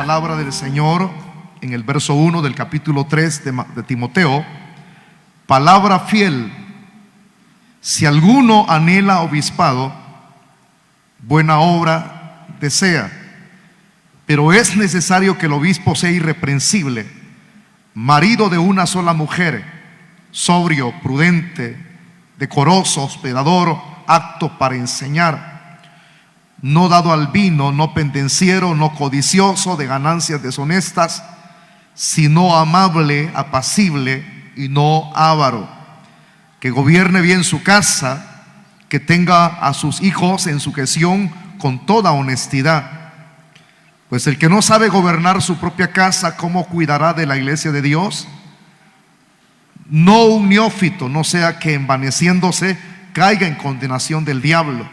palabra del Señor en el verso 1 del capítulo 3 de Timoteo. Palabra fiel: si alguno anhela obispado, buena obra desea, pero es necesario que el obispo sea irreprensible, marido de una sola mujer, sobrio, prudente, decoroso, hospedador, apto para enseñar, no dado al vino, no pendenciero, no codicioso de ganancias deshonestas, sino amable, apacible y no avaro, que gobierne bien su casa, que tenga a sus hijos en sujeción con toda honestidad. Pues el que no sabe gobernar su propia casa, ¿cómo cuidará de la iglesia de Dios? No un neófito, no sea que envaneciéndose caiga en condenación del diablo.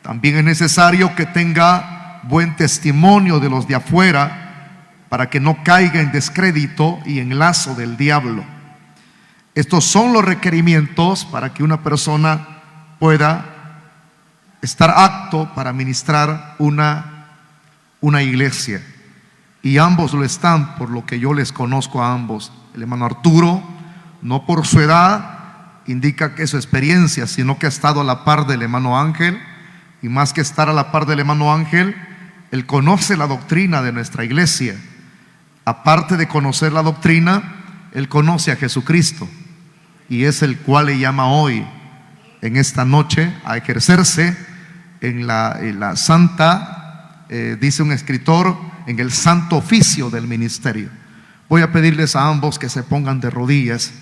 También es necesario que tenga buen testimonio de los de afuera, para que no caiga en descrédito y en lazo del diablo. Estos son los requerimientos para que una persona pueda estar apto para ministrar una iglesia. Y ambos lo están, por lo que yo les conozco a ambos. El hermano Arturo, no por su edad indica que es su experiencia, sino que ha estado a la par del hermano Ángel. Y más que estar a la par del hermano Ángel, él conoce la doctrina de nuestra iglesia. Aparte de conocer la doctrina, él conoce a Jesucristo, y es el cual le llama hoy, en esta noche, a ejercerse en la santa, dice un escritor, en el santo oficio del ministerio. Voy a pedirles a ambos que se pongan de rodillas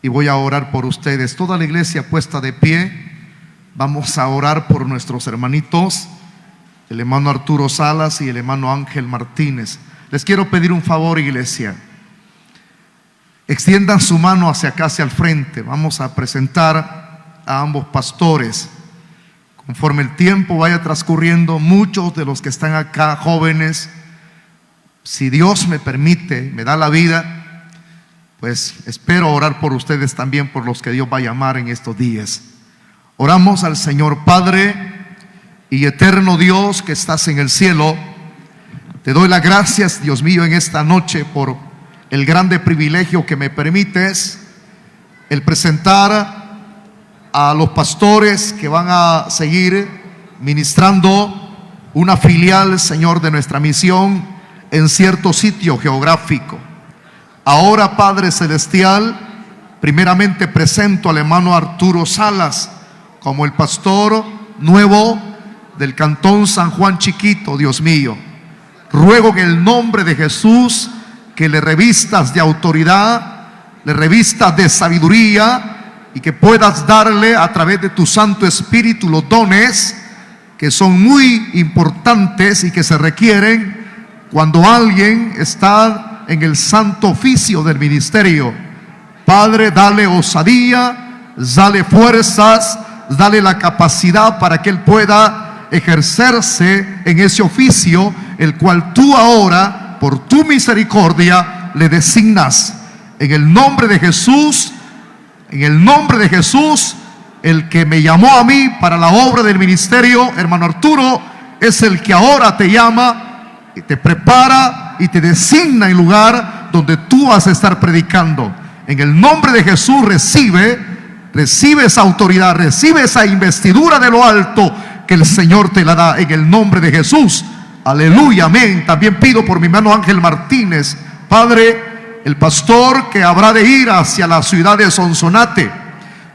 y voy a orar por ustedes. Toda la iglesia puesta de pie. Vamos a orar por nuestros hermanitos, el hermano Arturo Salas y el hermano Ángel Martínez. Les quiero pedir un favor, iglesia. Extiendan su mano hacia acá, hacia el frente. Vamos a presentar a ambos pastores. Conforme el tiempo vaya transcurriendo, muchos de los que están acá, jóvenes, si Dios me permite, me da la vida, pues espero orar por ustedes también, por los que Dios va a llamar en estos días. Oramos al Señor. Padre y eterno Dios que estás en el cielo, te doy las gracias, Dios mío, en esta noche por el grande privilegio que me permites el presentar a los pastores que van a seguir ministrando una filial, Señor, de nuestra misión en cierto sitio geográfico. Ahora, Padre Celestial, primeramente presento al hermano Arturo Salas como el pastor nuevo del cantón San Juan Chiquito. Dios mío, ruego en el nombre de Jesús que le revistas de autoridad, le revistas de sabiduría, y que puedas darle a través de tu Santo Espíritu los dones que son muy importantes y que se requieren cuando alguien está en el santo oficio del ministerio. Padre, dale osadía, dale fuerzas, dale la capacidad para que él pueda ejercerse en ese oficio, el cual tú ahora, por tu misericordia, le designas. En el nombre de Jesús, en el nombre de Jesús, el que me llamó a mí para la obra del ministerio, hermano Arturo, es el que ahora te llama y te prepara y te designa en lugar donde tú vas a estar predicando. En el nombre de Jesús recibe esa autoridad, recibe esa investidura de lo alto que el Señor te la da, en el nombre de Jesús. Aleluya, amén. También pido por mi hermano Ángel Martínez, Padre, el pastor que habrá de ir hacia la ciudad de Sonsonate.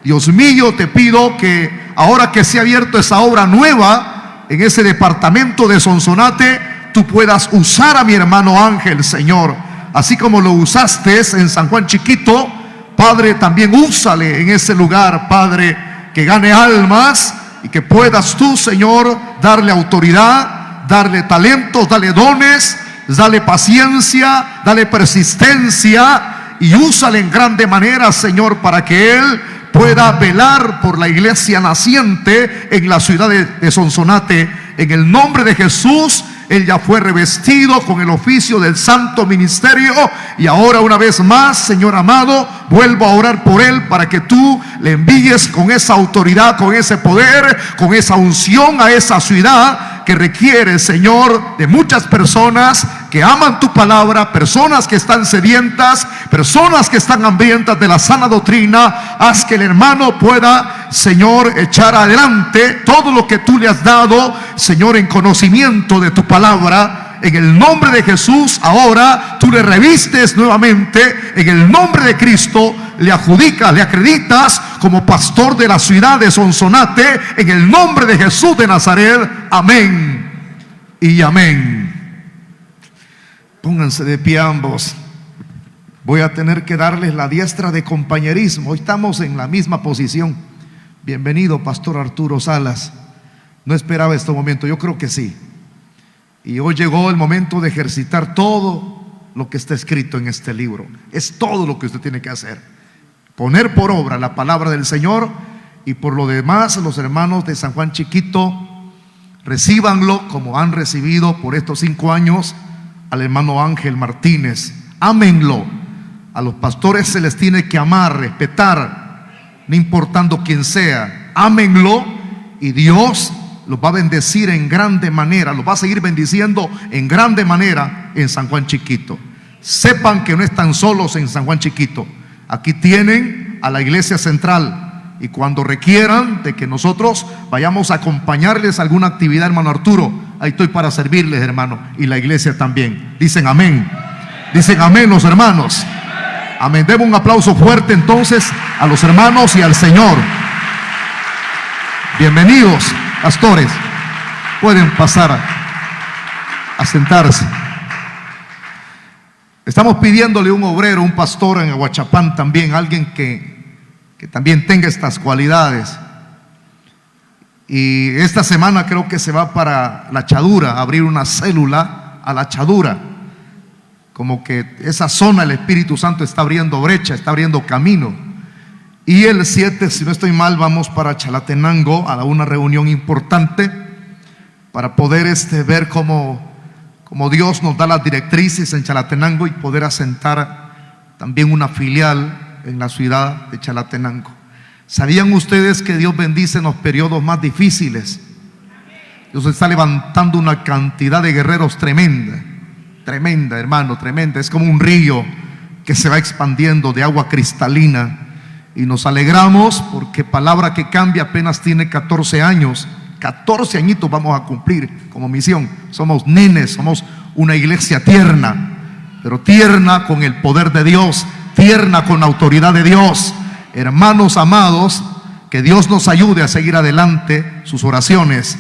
Dios mío, te pido que ahora que se ha abierto esa obra nueva en ese departamento de Sonsonate, tú puedas usar a mi hermano Ángel, Señor, así como lo usaste en San Juan Chiquito. Padre, también úsale en ese lugar, Padre, que gane almas y que puedas tú, Señor, darle autoridad, darle talentos, darle dones, dale paciencia, dale persistencia, y úsale en grande manera, Señor, para que él pueda velar por la iglesia naciente en la ciudad de Sonsonate. En el nombre de Jesús, él ya fue revestido con el oficio del santo ministerio, y ahora una vez más, Señor amado, vuelvo a orar por él para que tú le envíes con esa autoridad, con ese poder, con esa unción a esa ciudad, que requiere, Señor, de muchas personas que aman tu palabra, personas que están sedientas, personas que están hambrientas de la sana doctrina. Haz que el hermano pueda, Señor, echar adelante todo lo que tú le has dado, Señor, en conocimiento de tu palabra. En el nombre de Jesús, ahora tú le revistes nuevamente. En el nombre de Cristo le adjudicas, le acreditas como pastor de la ciudad de Sonsonate. En el nombre de Jesús de Nazaret. Amén y amén. Pónganse de pie ambos. Voy a tener que darles la diestra de compañerismo. Hoy estamos en la misma posición. Bienvenido, Pastor Arturo Salas. No esperaba este momento, yo creo que sí. Y hoy llegó el momento de ejercitar todo lo que está escrito en este libro. Es todo lo que usted tiene que hacer. Poner por obra la palabra del Señor. Y por lo demás, los hermanos de San Juan Chiquito, recíbanlo como han recibido por estos 5 años al hermano Ángel Martínez. Ámenlo. A los pastores se les tiene que amar, respetar, no importando quién sea. Ámenlo y Dios los va a bendecir en grande manera, los va a seguir bendiciendo en grande manera en San Juan Chiquito. Sepan que no están solos en San Juan Chiquito. Aquí tienen a la iglesia central, y cuando requieran de que nosotros vayamos a acompañarles a alguna actividad, hermano Arturo, ahí estoy para servirles, hermano, y la iglesia también. Dicen amén. Dicen amén los hermanos. Amén. Demos un aplauso fuerte entonces a los hermanos y al Señor. Bienvenidos, pastores. Pueden pasar a sentarse. Estamos pidiéndole un obrero, un pastor en Aguachapán también, alguien que también tenga estas cualidades. Y esta semana creo que se va para La Chadura, a abrir una célula a La Chadura. Como que esa zona el Espíritu Santo está abriendo brecha, está abriendo camino. Y el 7, si no estoy mal, vamos para Chalatenango a una reunión importante para poder ver cómo Dios nos da las directrices en Chalatenango y poder asentar también una filial en la ciudad de Chalatenango. ¿Sabían ustedes que Dios bendice en los periodos más difíciles? Dios está levantando una cantidad de guerreros tremenda, tremenda, hermano, tremenda. Es como un río que se va expandiendo de agua cristalina. Y nos alegramos porque Palabra que Cambia apenas tiene 14 años. 14 añitos vamos a cumplir como misión. Somos nenes, somos una iglesia tierna, pero tierna con el poder de Dios, tierna con la autoridad de Dios. Hermanos amados, que Dios nos ayude a seguir adelante sus oraciones.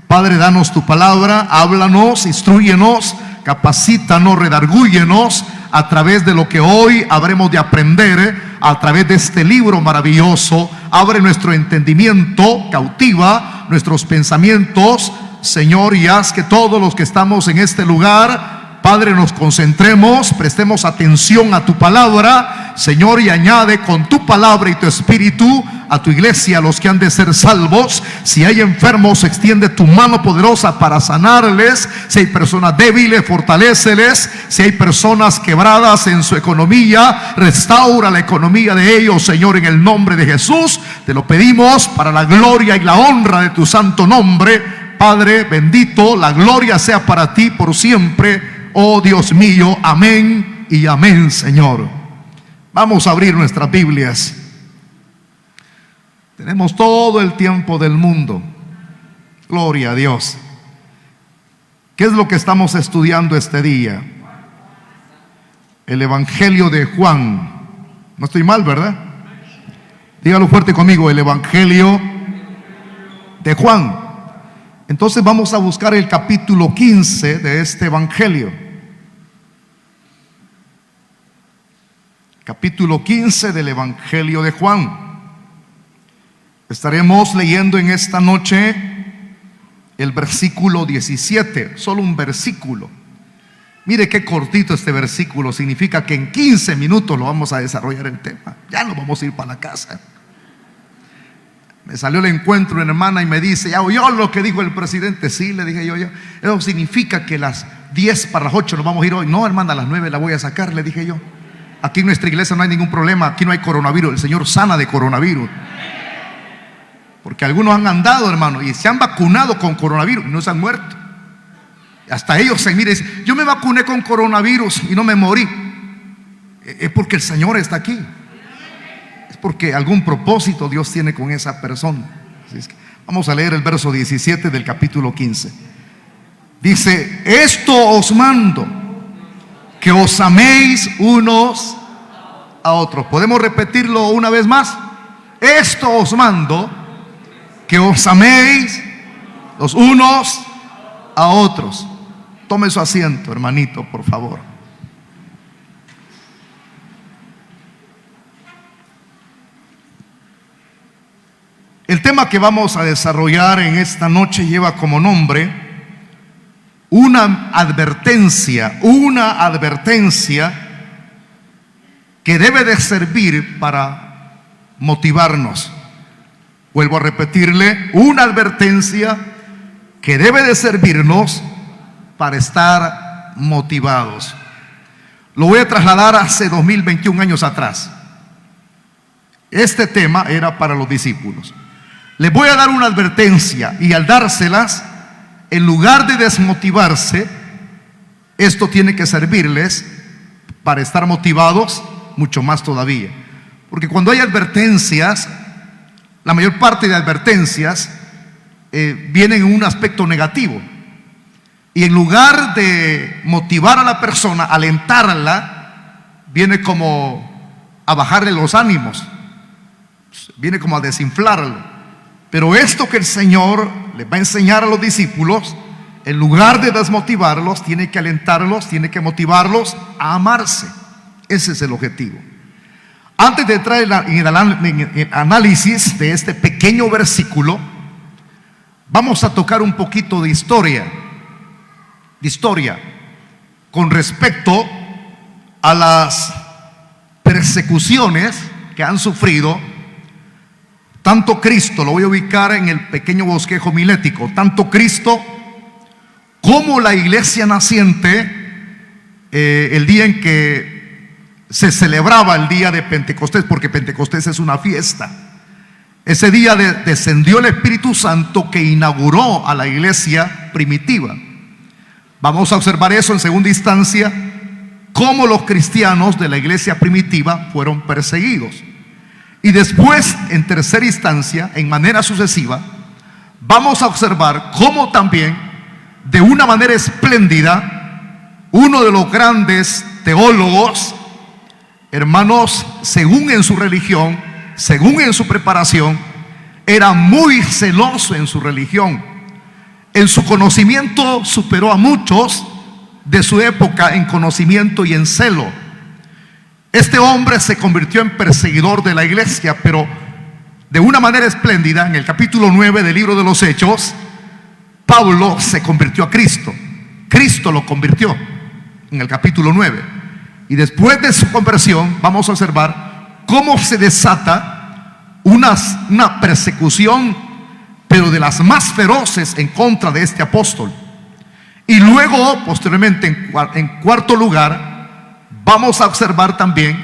Padre, danos tu palabra, háblanos, instrúyenos, capacítanos, redargúyenos a través de lo que hoy habremos de aprender, a través de este libro maravilloso. Abre nuestro entendimiento, cautiva nuestros pensamientos, Señor, y haz que todos los que estamos en este lugar, Padre, nos concentremos, prestemos atención a tu palabra, Señor, y añade con tu palabra y tu espíritu a tu iglesia a los que han de ser salvos. Si hay enfermos, extiende tu mano poderosa para sanarles. Si hay personas débiles, fortaléceles. Si hay personas quebradas en su economía, restaura la economía de ellos, Señor, en el nombre de Jesús. Te lo pedimos para la gloria y la honra de tu santo nombre. Padre bendito, la gloria sea para ti por siempre, oh Dios mío. Amén y amén, Señor. Vamos a abrir nuestras Biblias. Tenemos todo el tiempo del mundo. Gloria a Dios. ¿Qué es lo que estamos estudiando este día? El Evangelio de Juan. No estoy mal, ¿verdad? Dígalo fuerte conmigo, el Evangelio de Juan. Entonces vamos a buscar el capítulo 15 de este Evangelio. Capítulo 15 del Evangelio de Juan. Estaremos leyendo en esta noche el versículo 17, solo un versículo. Mire qué cortito este versículo, significa que en 15 minutos lo vamos a desarrollar el tema. Ya nos vamos a ir para la casa. Me salió el encuentro una hermana y me dice: ¿ya oyó lo que dijo el presidente? Sí, le dije yo. Eso significa que las 10 para las 8 nos vamos a ir hoy. No, hermana, a las 9 la voy a sacar, le dije yo. Aquí en nuestra iglesia no hay ningún problema, aquí no hay coronavirus, el Señor sana de coronavirus. Porque algunos han andado, hermano, y se han vacunado con coronavirus y no se han muerto. Hasta ellos se miran y dicen: yo me vacuné con coronavirus y no me morí. Es porque el Señor está aquí. Es porque algún propósito Dios tiene con esa persona. Así es que vamos a leer el verso 17 del capítulo 15. Dice: esto os mando, que os améis unos a otros. ¿Podemos repetirlo una vez más? Esto os mando, que os améis los unos a otros. Tome su asiento, hermanito, por favor. El tema que vamos a desarrollar en esta noche lleva como nombre una advertencia que debe de servir para motivarnos. Vuelvo a repetirle: una advertencia que debe de servirnos para estar motivados. Lo voy a trasladar hace 2021 años atrás. Este tema era para los discípulos. Les voy a dar una advertencia, y al dárselas, en lugar de desmotivarse, esto tiene que servirles para estar motivados mucho más todavía. Porque cuando hay advertencias, la mayor parte de advertencias vienen en un aspecto negativo. Y en lugar de motivar a la persona, alentarla, viene como a bajarle los ánimos, viene como a desinflarlo. Pero esto que el Señor les va a enseñar a los discípulos, en lugar de desmotivarlos, tiene que alentarlos, tiene que motivarlos a amarse. Ese es el objetivo. Antes de entrar en el análisis de este pequeño versículo, vamos a tocar un poquito de historia con respecto a las persecuciones que han sufrido tanto Cristo. Lo voy a ubicar en el pequeño bosquejo homilético. Tanto Cristo como la iglesia naciente, el día en que se celebraba el día de Pentecostés, porque Pentecostés es una fiesta. Ese día descendió el Espíritu Santo que inauguró a la iglesia primitiva. Vamos a observar eso en segunda instancia, cómo los cristianos de la iglesia primitiva fueron perseguidos. Y después, en tercera instancia, en manera sucesiva, vamos a observar cómo también, de una manera espléndida, uno de los grandes teólogos, hermanos, según en su religión, según en su preparación, era muy celoso en su religión. En su conocimiento superó a muchos de su época en conocimiento y en celo. Este hombre se convirtió en perseguidor de la iglesia, pero de una manera espléndida. En el capítulo 9 del libro de los Hechos, Pablo se convirtió a Cristo. Cristo lo convirtió en el capítulo 9. Y después de su conversión, vamos a observar cómo se desata una persecución, pero de las más feroces, en contra de este apóstol. Y luego, posteriormente, en cuarto lugar, vamos a observar también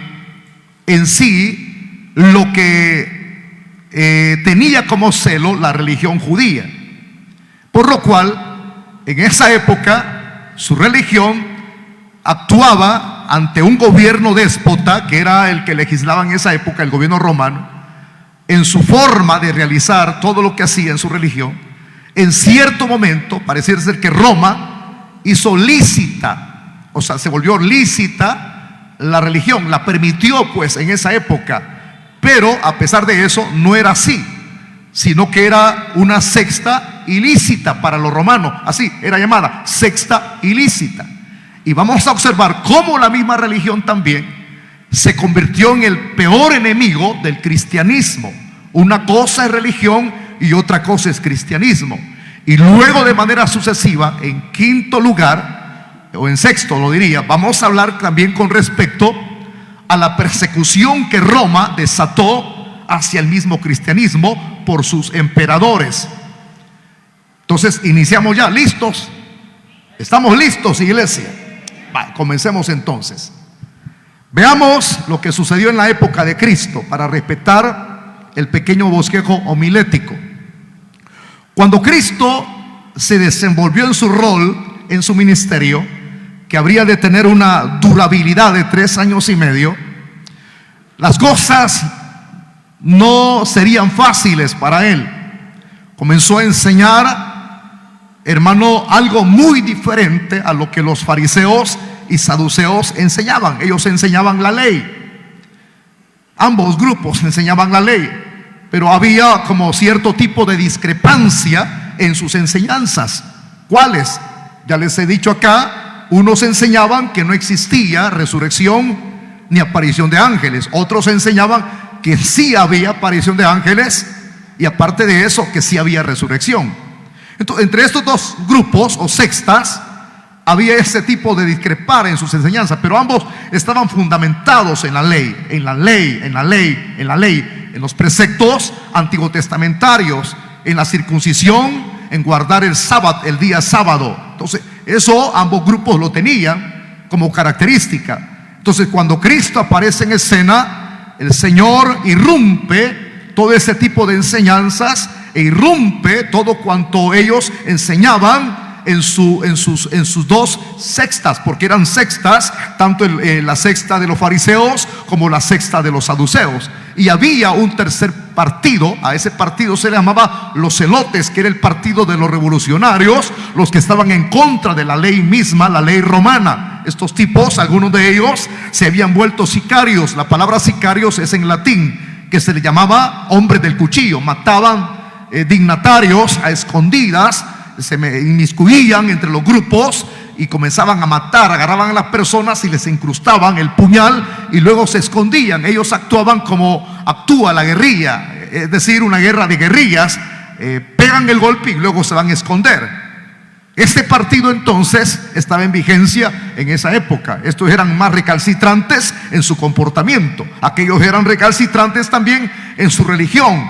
en sí lo que tenía como celo la religión judía. Por lo cual, en esa época, su religión actuaba ante un gobierno déspota, que era el que legislaba en esa época, el gobierno romano. En su forma de realizar todo lo que hacía en su religión, en cierto momento pareciera ser que Roma hizo lícita, o sea, se volvió lícita la religión, la permitió pues en esa época. Pero a pesar de eso no era así, sino que era una secta ilícita para los romanos. Así era llamada, secta ilícita. Y vamos a observar cómo la misma religión también se convirtió en el peor enemigo del cristianismo. Una cosa es religión y otra cosa es cristianismo. Y luego, de manera sucesiva, en quinto lugar, o en sexto lo diría, vamos a hablar también con respecto a la persecución que Roma desató hacia el mismo cristianismo por sus emperadores. Entonces iniciamos ya. ¿Listos? ¿Estamos listos, iglesia? Comencemos entonces. Veamos lo que sucedió en la época de Cristo, para respetar el pequeño bosquejo homilético. Cuando Cristo se desenvolvió en su rol, en su ministerio, que habría de tener una durabilidad de 3 años y medio, las cosas no serían fáciles para él. Comenzó a enseñar, hermano, algo muy diferente a lo que los fariseos y saduceos enseñaban. Ellos enseñaban la ley. Ambos grupos enseñaban la ley, pero había como cierto tipo de discrepancia en sus enseñanzas. ¿Cuáles? Ya les he dicho acá. Unos enseñaban que no existía resurrección ni aparición de ángeles. Otros enseñaban que sí había aparición de ángeles y aparte de eso que sí había resurrección. Entonces, entre estos dos grupos o sectas había ese tipo de discrepar en sus enseñanzas, pero ambos estaban fundamentados en la ley, en los preceptos antiguotestamentarios, en la circuncisión, en guardar el sábado, el día sábado. Entonces, eso ambos grupos lo tenían como característica. Entonces, cuando Cristo aparece en escena, el Señor irrumpe todo ese tipo de enseñanzas e irrumpe todo cuanto ellos enseñaban en sus dos sectas, porque eran sectas, tanto la secta de los fariseos como la secta de los saduceos. Y había un tercer partido. A ese partido se le llamaba los celotes, que era el partido de los revolucionarios, los que estaban en contra de la ley misma, la ley romana. Estos tipos, algunos de ellos se habían vuelto sicarios. La palabra sicarios es en latín, que se le llamaba hombre del cuchillo. Mataban dignatarios a escondidas, se inmiscuían entre los grupos y comenzaban a matar. Agarraban a las personas y les incrustaban el puñal y luego se escondían. Ellos actuaban como actúa la guerrilla, es decir, una guerra de guerrillas. Pegan el golpe y luego se van a esconder. Este partido entonces estaba en vigencia en esa época. Estos eran más recalcitrantes en su comportamiento. Aquellos eran recalcitrantes también en su religión.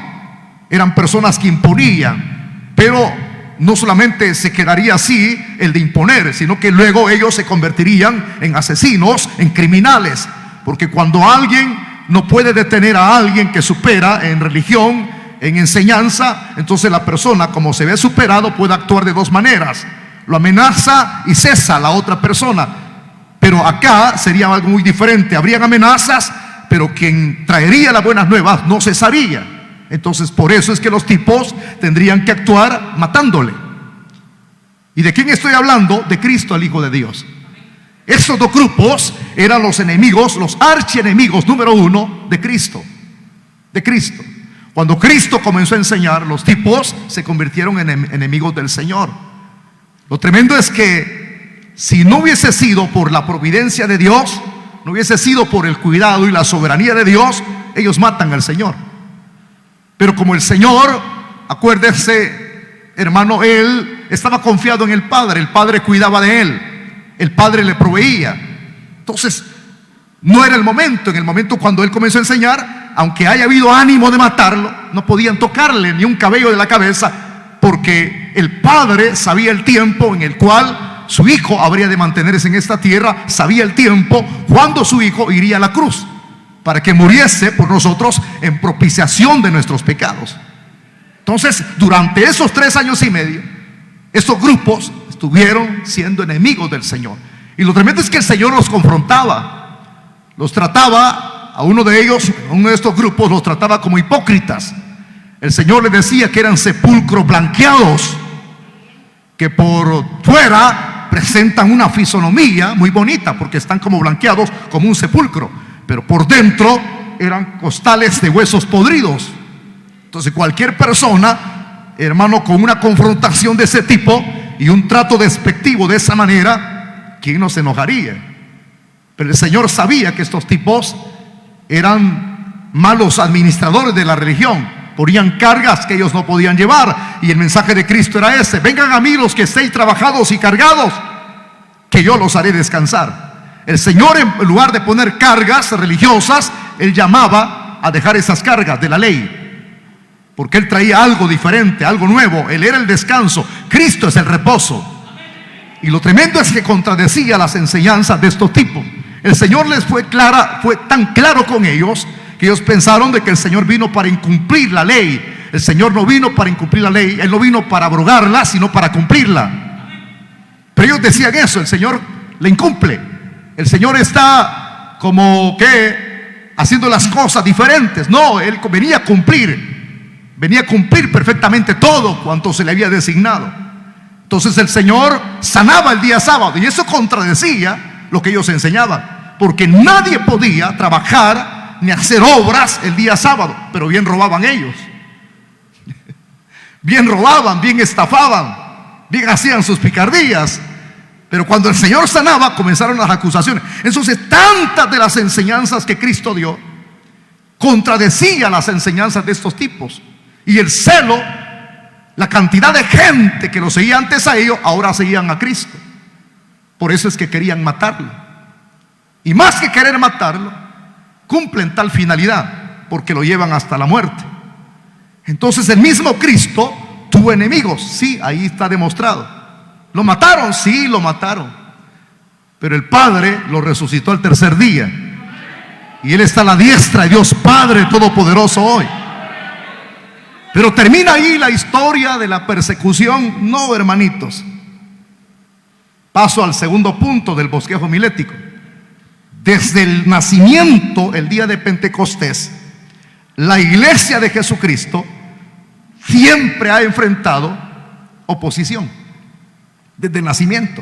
Eran personas que imponían, pero no solamente se quedaría así el de imponer, sino que luego ellos se convertirían en asesinos, en criminales. Porque cuando alguien no puede detener a alguien que supera en religión, en enseñanza, entonces la persona, como se ve superado, puede actuar de dos maneras: lo amenaza y cesa a la otra persona. Pero acá sería algo muy diferente. Habrían amenazas, pero quien traería las buenas nuevas no cesaría. Entonces, por eso es que los tipos tendrían que actuar matándole. ¿Y de quién estoy hablando? De Cristo, el Hijo de Dios. Estos dos grupos eran los enemigos, los archienemigos número 1 de Cristo. De Cristo. Cuando Cristo comenzó a enseñar, los tipos se convirtieron en enemigos del Señor. Lo tremendo es que si no hubiese sido por la providencia de Dios, no hubiese sido por el cuidado y la soberanía de Dios, ellos matan al Señor. Pero como el Señor, acuérdense, hermano, Él estaba confiado en el Padre cuidaba de Él, el Padre le proveía. Entonces, no era el momento. En el momento cuando Él comenzó a enseñar, aunque haya habido ánimo de matarlo, no podían tocarle ni un cabello de la cabeza, porque el Padre sabía el tiempo en el cual su Hijo habría de mantenerse en esta tierra, sabía el tiempo cuando su Hijo iría a la cruz, para que muriese por nosotros en propiciación de nuestros pecados. Entonces, durante esos 3 años y medio, estos grupos estuvieron siendo enemigos del Señor. Y lo tremendo es que el Señor los confrontaba, los trataba, a uno de ellos, a uno de estos grupos, los trataba como hipócritas. El Señor les decía que eran sepulcros blanqueados, que por fuera presentan una fisonomía muy bonita, porque están como blanqueados como un sepulcro, pero por dentro eran costales de huesos podridos. Entonces cualquier persona, hermano, con una confrontación de ese tipo y un trato despectivo de esa manera, ¿quién no se enojaría? Pero el Señor sabía que estos tipos eran malos administradores de la religión, ponían cargas que ellos no podían llevar, y el mensaje de Cristo era ese: vengan a mí los que estéis trabajados y cargados, que yo los haré descansar. El Señor, en lugar de poner cargas religiosas, Él llamaba a dejar esas cargas de la ley, porque Él traía algo diferente, algo nuevo. Él era el descanso, Cristo es el reposo. Y lo tremendo es que contradecía las enseñanzas de estos tipos. El Señor les fue tan claro con ellos, que ellos pensaron de que el Señor vino para incumplir la ley. el Señor no vino para incumplir la ley, Él no vino para abrogarla, sino para cumplirla. Pero ellos decían eso, el Señor la incumple. El Señor está como que haciendo las cosas diferentes. No, Él venía a cumplir perfectamente todo cuanto se le había designado. Entonces el Señor sanaba el día sábado, y eso contradecía lo que ellos enseñaban, porque nadie podía trabajar ni hacer obras el día sábado. Pero bien robaban ellos, bien robaban, bien estafaban, bien hacían sus picardías. Pero cuando el Señor sanaba, comenzaron las acusaciones. Entonces, tantas de las enseñanzas que Cristo dio contradecían las enseñanzas de estos tipos. Y el celo, la cantidad de gente que lo seguía antes a ellos, ahora seguían a Cristo. Por eso es que querían matarlo. Y más que querer matarlo, cumplen tal finalidad, porque lo llevan hasta la muerte. Entonces el mismo Cristo tuvo enemigos. Sí, ahí está demostrado. ¿Lo mataron? Sí, lo mataron. Pero el Padre lo resucitó al tercer día. Y Él está a la diestra de Dios Padre Todopoderoso hoy. Pero termina ahí la historia de la persecución. No, hermanitos. Paso al segundo punto del bosquejo homilético. Desde el nacimiento, el día de Pentecostés, la iglesia de Jesucristo siempre ha enfrentado oposición. Desde el nacimiento,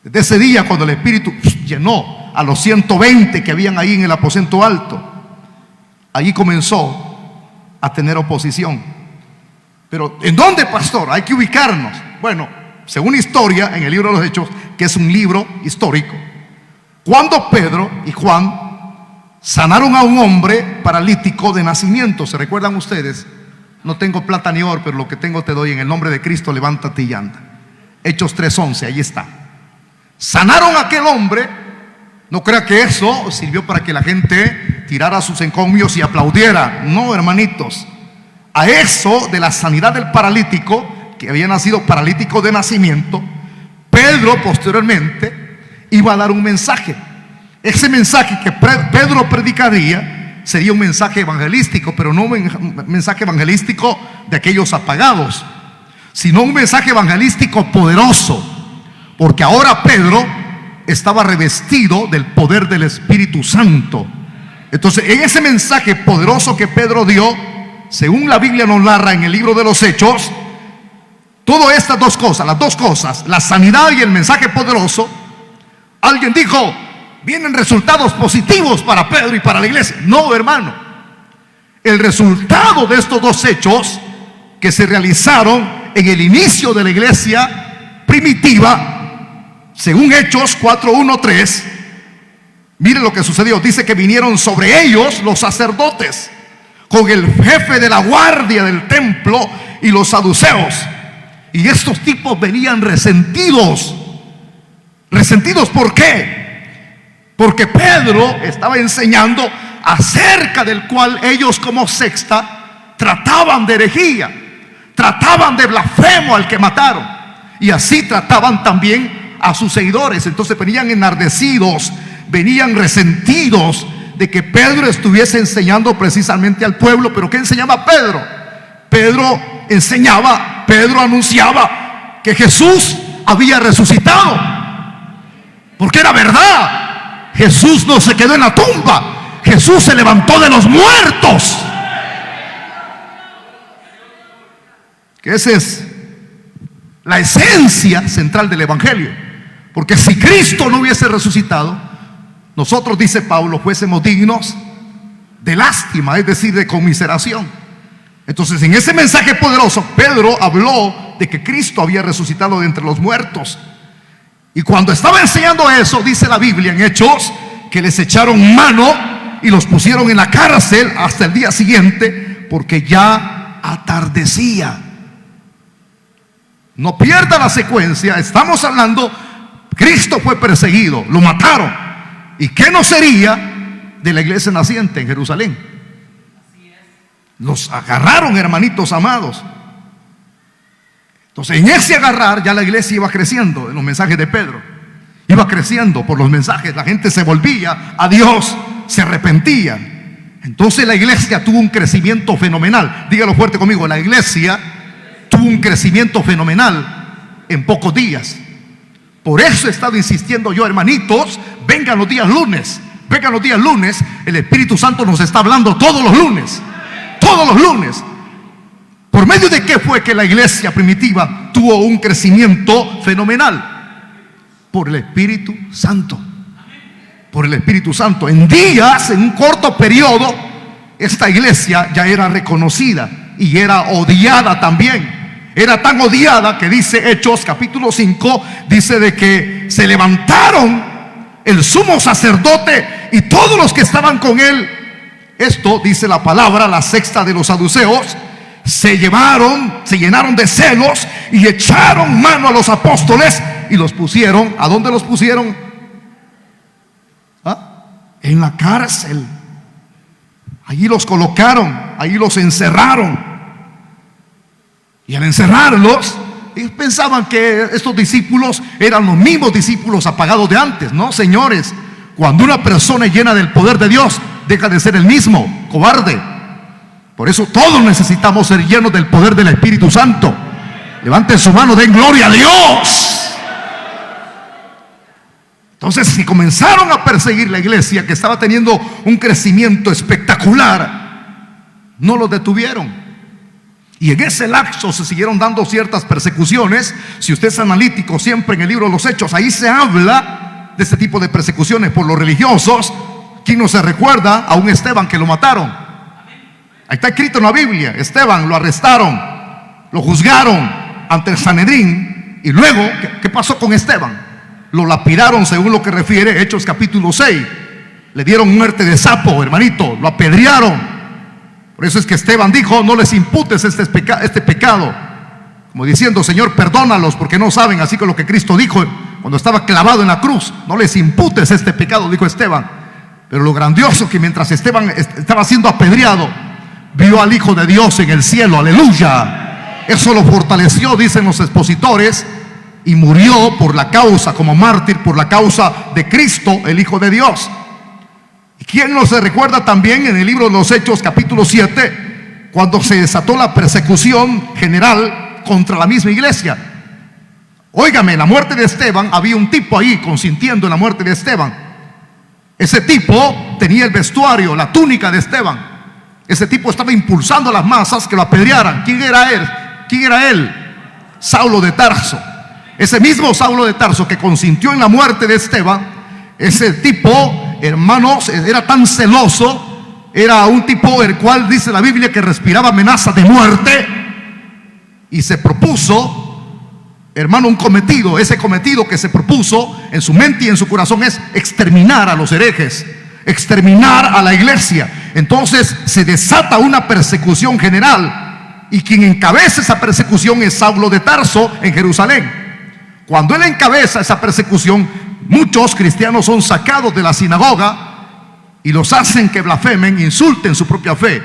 desde ese día cuando el Espíritu llenó a los 120 que habían ahí en el aposento alto, allí comenzó a tener oposición. Pero ¿en dónde, pastor? Hay que ubicarnos. Bueno, según historia, en el libro de los Hechos, que es un libro histórico, cuando Pedro y Juan sanaron a un hombre paralítico de nacimiento. ¿Se recuerdan ustedes? No tengo plata ni oro, pero lo que tengo te doy. En el nombre de Cristo, levántate y anda. Hechos 3:11, ahí está. Sanaron a aquel hombre. No crea que eso sirvió para que la gente tirara sus encomios y aplaudiera. No, hermanitos. A eso de la sanidad del paralítico, que había nacido paralítico de nacimiento, Pedro posteriormente iba a dar un mensaje. Ese mensaje que Pedro predicaría sería un mensaje evangelístico, pero no un mensaje evangelístico de aquellos apagados, sino un mensaje evangelístico poderoso, porque ahora Pedro estaba revestido del poder del Espíritu Santo. Entonces, en ese mensaje poderoso que Pedro dio, según la Biblia nos narra en el libro de los Hechos, todas estas dos cosas, las dos cosas, la sanidad y el mensaje poderoso, alguien dijo, vienen resultados positivos para Pedro y para la iglesia. No, hermano, el resultado de estos dos hechos que se realizaron en el inicio de la iglesia primitiva, según Hechos 4:1-3, miren lo que sucedió. Dice que vinieron sobre ellos los sacerdotes con el jefe de la guardia del templo y los saduceos. Y estos tipos venían resentidos. ¿Resentidos por qué? Porque Pedro estaba enseñando acerca del cual ellos como secta trataban de herejía, trataban de blasfemo al que mataron, y así trataban también a sus seguidores. Entonces venían enardecidos, venían resentidos de que Pedro estuviese enseñando precisamente al pueblo. Pero ¿qué enseñaba Pedro? Pedro enseñaba, Pedro anunciaba que Jesús había resucitado, porque era verdad. Jesús no se quedó en la tumba, Jesús se levantó de los muertos. Que esa es la esencia central del evangelio. Porque si Cristo no hubiese resucitado, nosotros, dice Pablo, fuésemos dignos de lástima, es decir, de conmiseración. Entonces, en ese mensaje poderoso, Pedro habló de que Cristo había resucitado de entre los muertos. Y cuando estaba enseñando eso, dice la Biblia en Hechos, que les echaron mano y los pusieron en la cárcel hasta el día siguiente, porque ya atardecía. No pierda la secuencia. Estamos hablando, Cristo fue perseguido, lo mataron. ¿Y qué no sería de la iglesia naciente en Jerusalén? Los agarraron, hermanitos amados. Entonces, en ese agarrar ya la iglesia iba creciendo. En los mensajes de Pedro iba creciendo por los mensajes. La gente se volvía a Dios, se arrepentía. Entonces la iglesia tuvo un crecimiento fenomenal. Dígalo fuerte conmigo, la iglesia tuvo un crecimiento fenomenal en pocos días. Por eso he estado insistiendo yo, hermanitos, vengan los días lunes. Vengan los días lunes. El Espíritu Santo nos está hablando todos los lunes. Todos los lunes. ¿Por medio de qué fue que la iglesia primitiva tuvo un crecimiento fenomenal? Por el Espíritu Santo. Por el Espíritu Santo. En días, en un corto periodo, esta iglesia ya era reconocida y era odiada también. Era tan odiada que dice Hechos capítulo 5, dice de que se levantaron el sumo sacerdote y todos los que estaban con él. Esto dice la palabra, la sexta de los saduceos, se llenaron de celos y echaron mano a los apóstoles y los pusieron. ¿A dónde los pusieron? En la cárcel. Allí los colocaron, allí los encerraron. Y al encerrarlos, ellos pensaban que estos discípulos eran los mismos discípulos apagados de antes. No, señores, cuando una persona es llena del poder de Dios, deja de ser el mismo, cobarde. Por eso todos necesitamos ser llenos del poder del Espíritu Santo. Levanten su mano, den gloria a Dios. Entonces, si comenzaron a perseguir la iglesia, que estaba teniendo un crecimiento espectacular, no lo detuvieron. Y en ese lapso se siguieron dando ciertas persecuciones. Si usted es analítico, siempre en el libro de los Hechos, ahí se habla de este tipo de persecuciones por los religiosos. ¿Quién no se recuerda a un Esteban que lo mataron? Ahí está escrito en la Biblia. Esteban lo arrestaron, lo juzgaron ante el Sanedrín. Y luego, ¿qué pasó con Esteban? Lo lapidaron, según lo que refiere Hechos capítulo 6. Le dieron muerte de sapo, hermanito. Lo apedrearon. Por eso es que Esteban dijo: no les imputes este pecado, como diciendo: Señor, perdónalos porque no saben. Así que lo que Cristo dijo cuando estaba clavado en la cruz: no les imputes este pecado, dijo Esteban. Pero lo grandioso que mientras Esteban estaba siendo apedreado, vio al Hijo de Dios en el cielo. Aleluya. Eso lo fortaleció, dicen los expositores, y murió por la causa, como mártir, por la causa de Cristo, el Hijo de Dios. ¿Y quién no se recuerda también en el libro de los Hechos capítulo 7, cuando se desató la persecución general contra la misma iglesia? Óigame, la muerte de Esteban, había un tipo ahí consintiendo en la muerte de Esteban. Ese tipo tenía el vestuario, la túnica de Esteban. Ese tipo estaba impulsando a las masas que lo apedrearan. ¿Quién era él? ¿Quién era él? Saulo de Tarso. Ese mismo Saulo de Tarso que consintió en la muerte de Esteban. Ese tipo, hermanos, era tan celoso. Era un tipo el cual dice la Biblia que respiraba amenaza de muerte. Y se propuso, hermano, un cometido. Ese cometido que se propuso en su mente y en su corazón es exterminar a los herejes, exterminar a la iglesia. Entonces se desata una persecución general, y quien encabeza esa persecución es Saulo de Tarso en Jerusalén. Cuando él encabeza esa persecución, muchos cristianos son sacados de la sinagoga y los hacen que blasfemen, insulten su propia fe.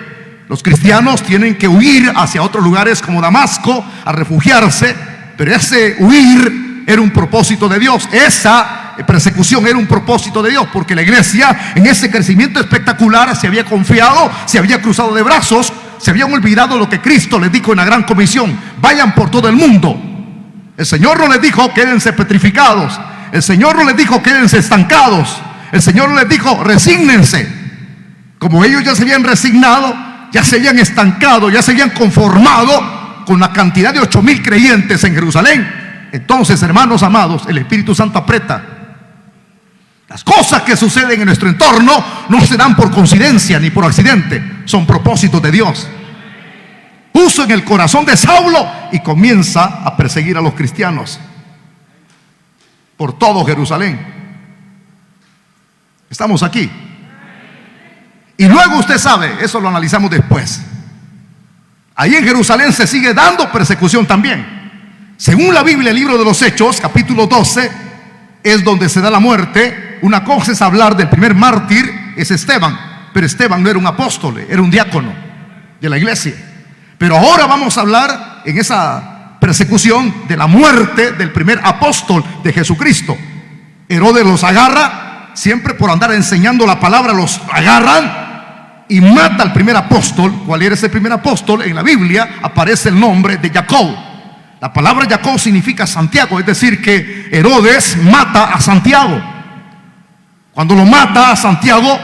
Los cristianos tienen que huir hacia otros lugares como Damasco a refugiarse, pero ese huir era un propósito de Dios. Esa persecución era un propósito de Dios, porque la iglesia en ese crecimiento espectacular se había confiado, se había cruzado de brazos, se habían olvidado lo que Cristo les dijo en la gran comisión: vayan por todo el mundo. El Señor no les dijo: quédense petrificados. El Señor no les dijo: quédense estancados. El Señor no les dijo: resígnense. Como ellos ya se habían resignado, ya se habían estancado, ya se habían conformado con la cantidad de 8,000 creyentes en Jerusalén. Entonces, hermanos amados, el Espíritu Santo aprieta. Las cosas que suceden en nuestro entorno no se dan por coincidencia ni por accidente, son propósitos de Dios. Puso en el corazón de Saulo y comienza a perseguir a los cristianos por todo Jerusalén. Estamos aquí. Y luego usted sabe, eso lo analizamos después. Ahí en Jerusalén se sigue dando persecución también. Según la Biblia, el libro de los Hechos, capítulo 12, es donde se da la muerte. Una cosa es hablar del primer mártir, es Esteban. Pero Esteban no era un apóstol, era un diácono de la iglesia. Pero ahora vamos a hablar en esa persecución de la muerte del primer apóstol de Jesucristo. Herodes los agarra, siempre por andar enseñando la palabra, los agarran y mata al primer apóstol. ¿Cuál era ese primer apóstol? En la Biblia aparece el nombre de Jacob. La palabra Jacob significa Santiago, es decir, que Herodes mata a Santiago. Cuando lo mata a Santiago,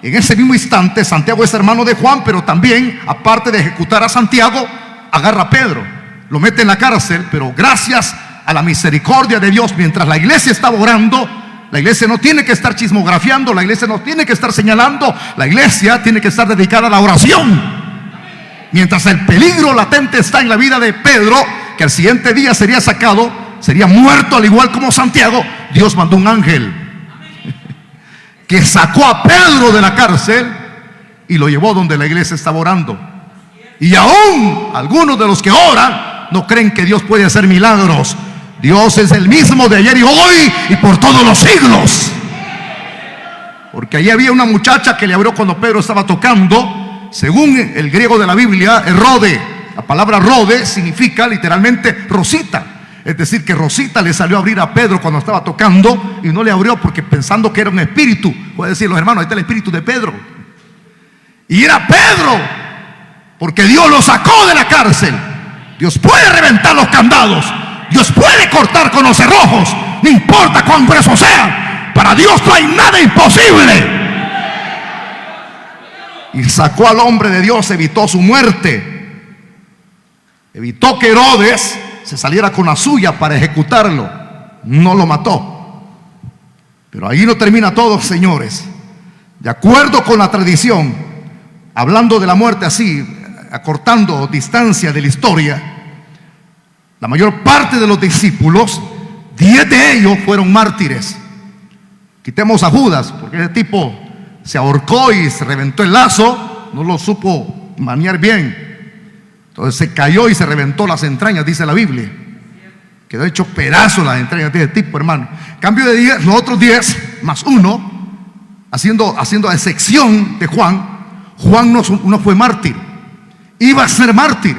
en ese mismo instante, Santiago es hermano de Juan, pero también, aparte de ejecutar a Santiago, agarra a Pedro, lo mete en la cárcel. Pero gracias a la misericordia de Dios, mientras la iglesia estaba orando, la iglesia no tiene que estar chismografiando, la iglesia no tiene que estar señalando, la iglesia tiene que estar dedicada a la oración. Mientras el peligro latente está en la vida de Pedro, que al siguiente día sería sacado, sería muerto al igual como Santiago, Dios mandó un ángel que sacó a Pedro de la cárcel y lo llevó donde la iglesia estaba orando. Y aún algunos de los que oran no creen que Dios puede hacer milagros. Dios es el mismo de ayer y hoy y por todos los siglos. Porque allí había una muchacha que le abrió cuando Pedro estaba tocando. Según el griego de la Biblia, Rode. La palabra Rode significa literalmente Rosita. Es decir, que Rosita le salió a abrir a Pedro cuando estaba tocando y no le abrió porque pensando que era un espíritu. Puede decir los hermanos, ahí está el espíritu de Pedro. Y era Pedro, porque Dios lo sacó de la cárcel. Dios puede reventar los candados, Dios puede cortar con los cerrojos, no importa cuán grueso sea. Para Dios no hay nada imposible. Y sacó al hombre de Dios, evitó su muerte, evitó que Herodes se saliera con la suya para ejecutarlo. No lo mató. Pero ahí no termina todo, señores. De acuerdo con la tradición, hablando de la muerte así, acortando distancia de la historia, la mayor parte de los discípulos, 10 de ellos fueron mártires. Quitemos a Judas, porque ese tipo se ahorcó y se reventó el lazo, no lo supo maniar bien. Entonces se cayó y se reventó las entrañas, dice la Biblia. Quedó hecho pedazo las entrañas de ese tipo, hermano. Cambio de 10, los otros 10 más 1, haciendo excepción de Juan. Juan no fue mártir, iba a ser mártir.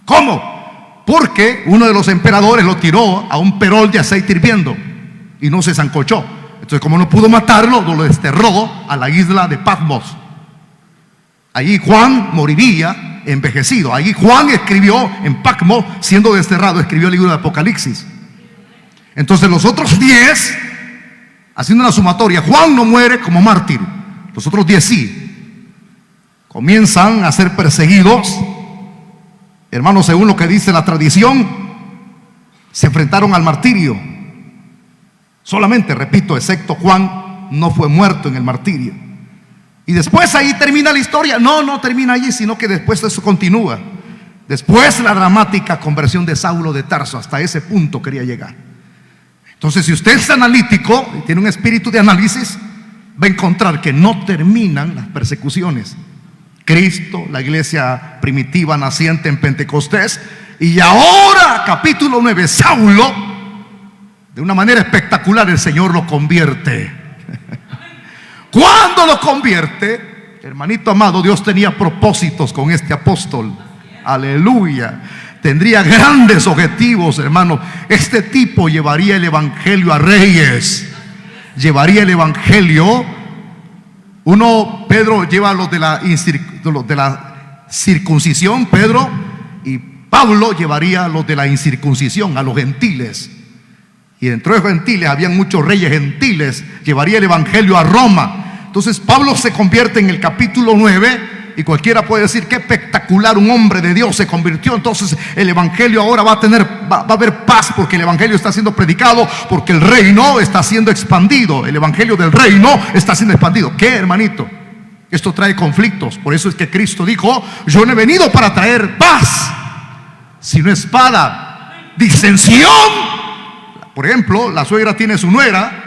¿Cómo? Porque uno de los emperadores lo tiró a un perol de aceite hirviendo y no se sancochó. Entonces, como no pudo matarlo, lo desterró a la isla de Patmos. Allí Juan moriría envejecido. Allí Juan escribió en Patmos, siendo desterrado, escribió el libro de Apocalipsis. Entonces los otros 10, haciendo una sumatoria, Juan no muere como mártir, los otros 10 sí. Comienzan a ser perseguidos. Hermanos, según lo que dice la tradición, se enfrentaron al martirio. Solamente, repito, excepto Juan, no fue muerto en el martirio. Y después ahí termina la historia. No termina allí, sino que después eso continúa. Después la dramática conversión de Saulo de Tarso. Hasta ese punto quería llegar. Entonces, si usted es analítico y tiene un espíritu de análisis, va a encontrar que no terminan las persecuciones. Cristo, la iglesia primitiva naciente en Pentecostés, y ahora, capítulo 9, Saulo, de una manera espectacular el Señor lo convierte. Cuando lo convierte, hermanito amado, Dios tenía propósitos con este apóstol. Aleluya. Tendría grandes objetivos, hermano. Este tipo llevaría el evangelio a reyes, llevaría el evangelio. Pedro lleva los de la circuncisión, Pedro, y Pablo llevaría los de la incircuncisión, a los gentiles. Y dentro de los gentiles habían muchos reyes gentiles. Llevaría el evangelio a Roma. Entonces Pablo se convierte en el capítulo 9 y cualquiera puede decir qué espectacular, un hombre de Dios se convirtió. Entonces el evangelio ahora va a haber paz, porque el evangelio está siendo predicado, porque el reino está siendo expandido. El evangelio del reino está siendo expandido. ¿Qué, hermanito? Esto trae conflictos. Por eso es que Cristo dijo: yo no he venido para traer paz, sino espada, disensión. Por ejemplo, la suegra tiene su nuera.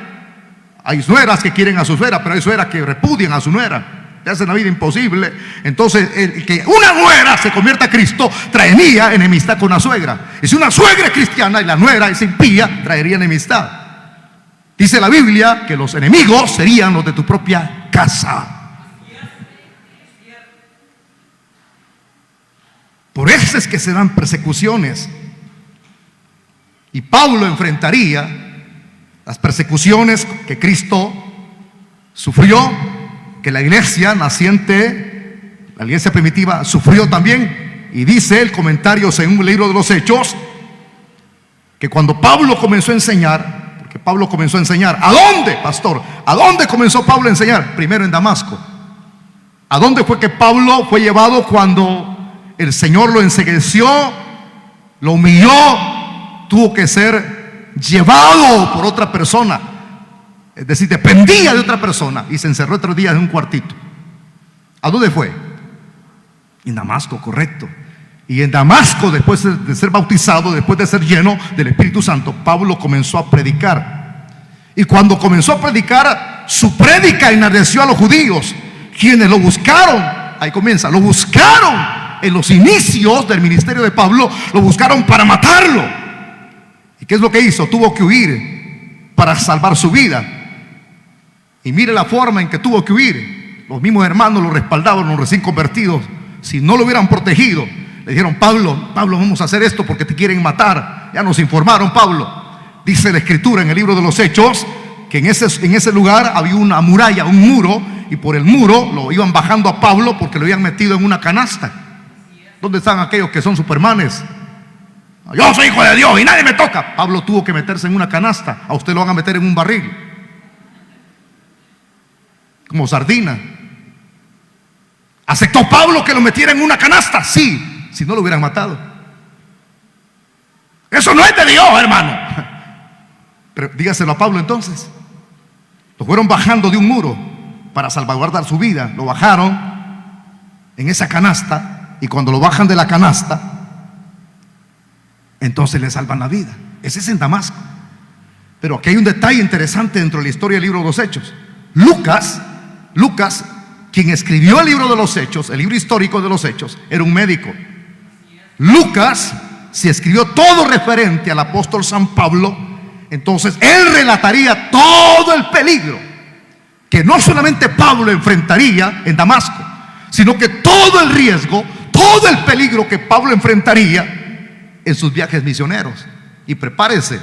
Hay nueras que quieren a su suegra, pero hay suegras que repudian a su nuera, le hacen la vida imposible. Entonces, el que una nuera se convierta a Cristo traería enemistad con la suegra. Y si una suegra es cristiana y la nuera es impía, traería enemistad. Dice la Biblia que los enemigos serían los de tu propia casa. Por eso es que se dan persecuciones. Y Pablo enfrentaría las persecuciones que Cristo sufrió, que porque la iglesia naciente, la iglesia primitiva, sufrió también. Y dice el comentario según el libro de los Hechos, que cuando Pablo comenzó a enseñar, porque Pablo comenzó a enseñar, ¿a dónde, pastor? ¿A dónde comenzó Pablo a enseñar? Primero en Damasco. ¿A dónde fue que Pablo fue llevado cuando el Señor lo encegueció, lo humilló, tuvo que ser llevado por otra persona? Es decir, dependía de otra persona y se encerró 3 días en un cuartito. ¿A dónde fue? En Damasco, correcto. Y en Damasco, después de ser bautizado, después de ser lleno del Espíritu Santo, Pablo comenzó a predicar. Y cuando comenzó a predicar, su prédica enardeció a los judíos, quienes lo buscaron. Ahí comienza, lo buscaron en los inicios del ministerio de Pablo, lo buscaron para matarlo. ¿Y qué es lo que hizo? Tuvo que huir para salvar su vida. Y mire la forma en que tuvo que huir. Los mismos hermanos lo respaldaban, los recién convertidos. Si no lo hubieran protegido, le dijeron: Pablo, vamos a hacer esto porque te quieren matar. Ya nos informaron, Pablo. Dice la Escritura en el libro de los Hechos que en ese lugar había una muralla, un muro, y por el muro lo iban bajando a Pablo porque lo habían metido en una canasta. ¿Dónde están aquellos que son supermanes? Yo soy hijo de Dios y nadie me toca. Pablo tuvo que meterse en una canasta. A usted lo van a meter en un barril, como sardina. ¿Aceptó Pablo que lo metiera en una canasta? Sí, si no lo hubieran matado. Eso no es de Dios, hermano. Pero dígaselo a Pablo entonces. Lo fueron bajando de un muro para salvaguardar su vida. Lo bajaron en esa canasta, y cuando lo bajan de la canasta, entonces le salvan la vida. Ese es en Damasco. Pero aquí hay un detalle interesante dentro de la historia del libro de los Hechos. Lucas, quien escribió el libro de los Hechos, el libro histórico de los Hechos, era un médico. Lucas, si escribió todo referente al apóstol San Pablo, entonces él relataría todo el peligro que no solamente Pablo enfrentaría en Damasco, sino que todo el riesgo, todo el peligro que Pablo enfrentaría en sus viajes misioneros. Y prepárese,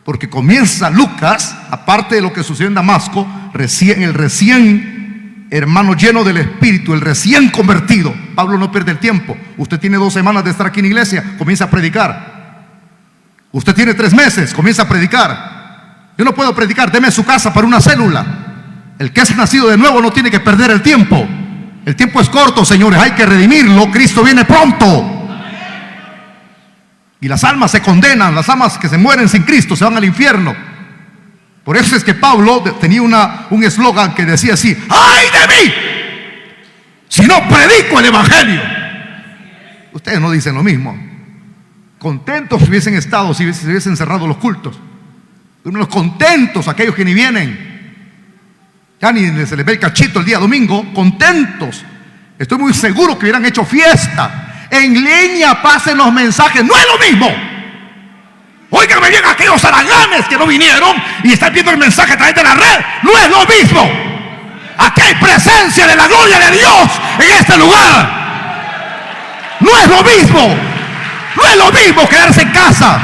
porque comienza Lucas, aparte de lo que sucedió en Damasco, el recién hermano lleno del Espíritu, el recién convertido. Pablo no pierde el tiempo. Usted tiene 2 semanas de estar aquí en la iglesia, comienza a predicar. Usted tiene 3 meses, comienza a predicar. Yo no puedo predicar, deme su casa para una célula. El que es nacido de nuevo no tiene que perder el tiempo. El tiempo es corto, señores, hay que redimirlo. Cristo viene pronto. Y las almas se condenan, las almas que se mueren sin Cristo se van al infierno. Por eso es que Pablo tenía un eslogan que decía así: ¡ay de mí si no predico el evangelio! Ustedes no dicen lo mismo. Contentos hubiesen estado si se hubiesen cerrado los cultos. Unos contentos aquellos que ni vienen. Ya ni se les ve el cachito el día domingo. Contentos. Estoy muy seguro que hubieran hecho fiesta. En línea pasen los mensajes. No es lo mismo. Óigame bien, aquellos haraganes que no vinieron y están viendo el mensaje a través de la red. No es lo mismo. Aquí hay presencia de la gloria de Dios en este lugar. No es lo mismo. No es lo mismo quedarse en casa.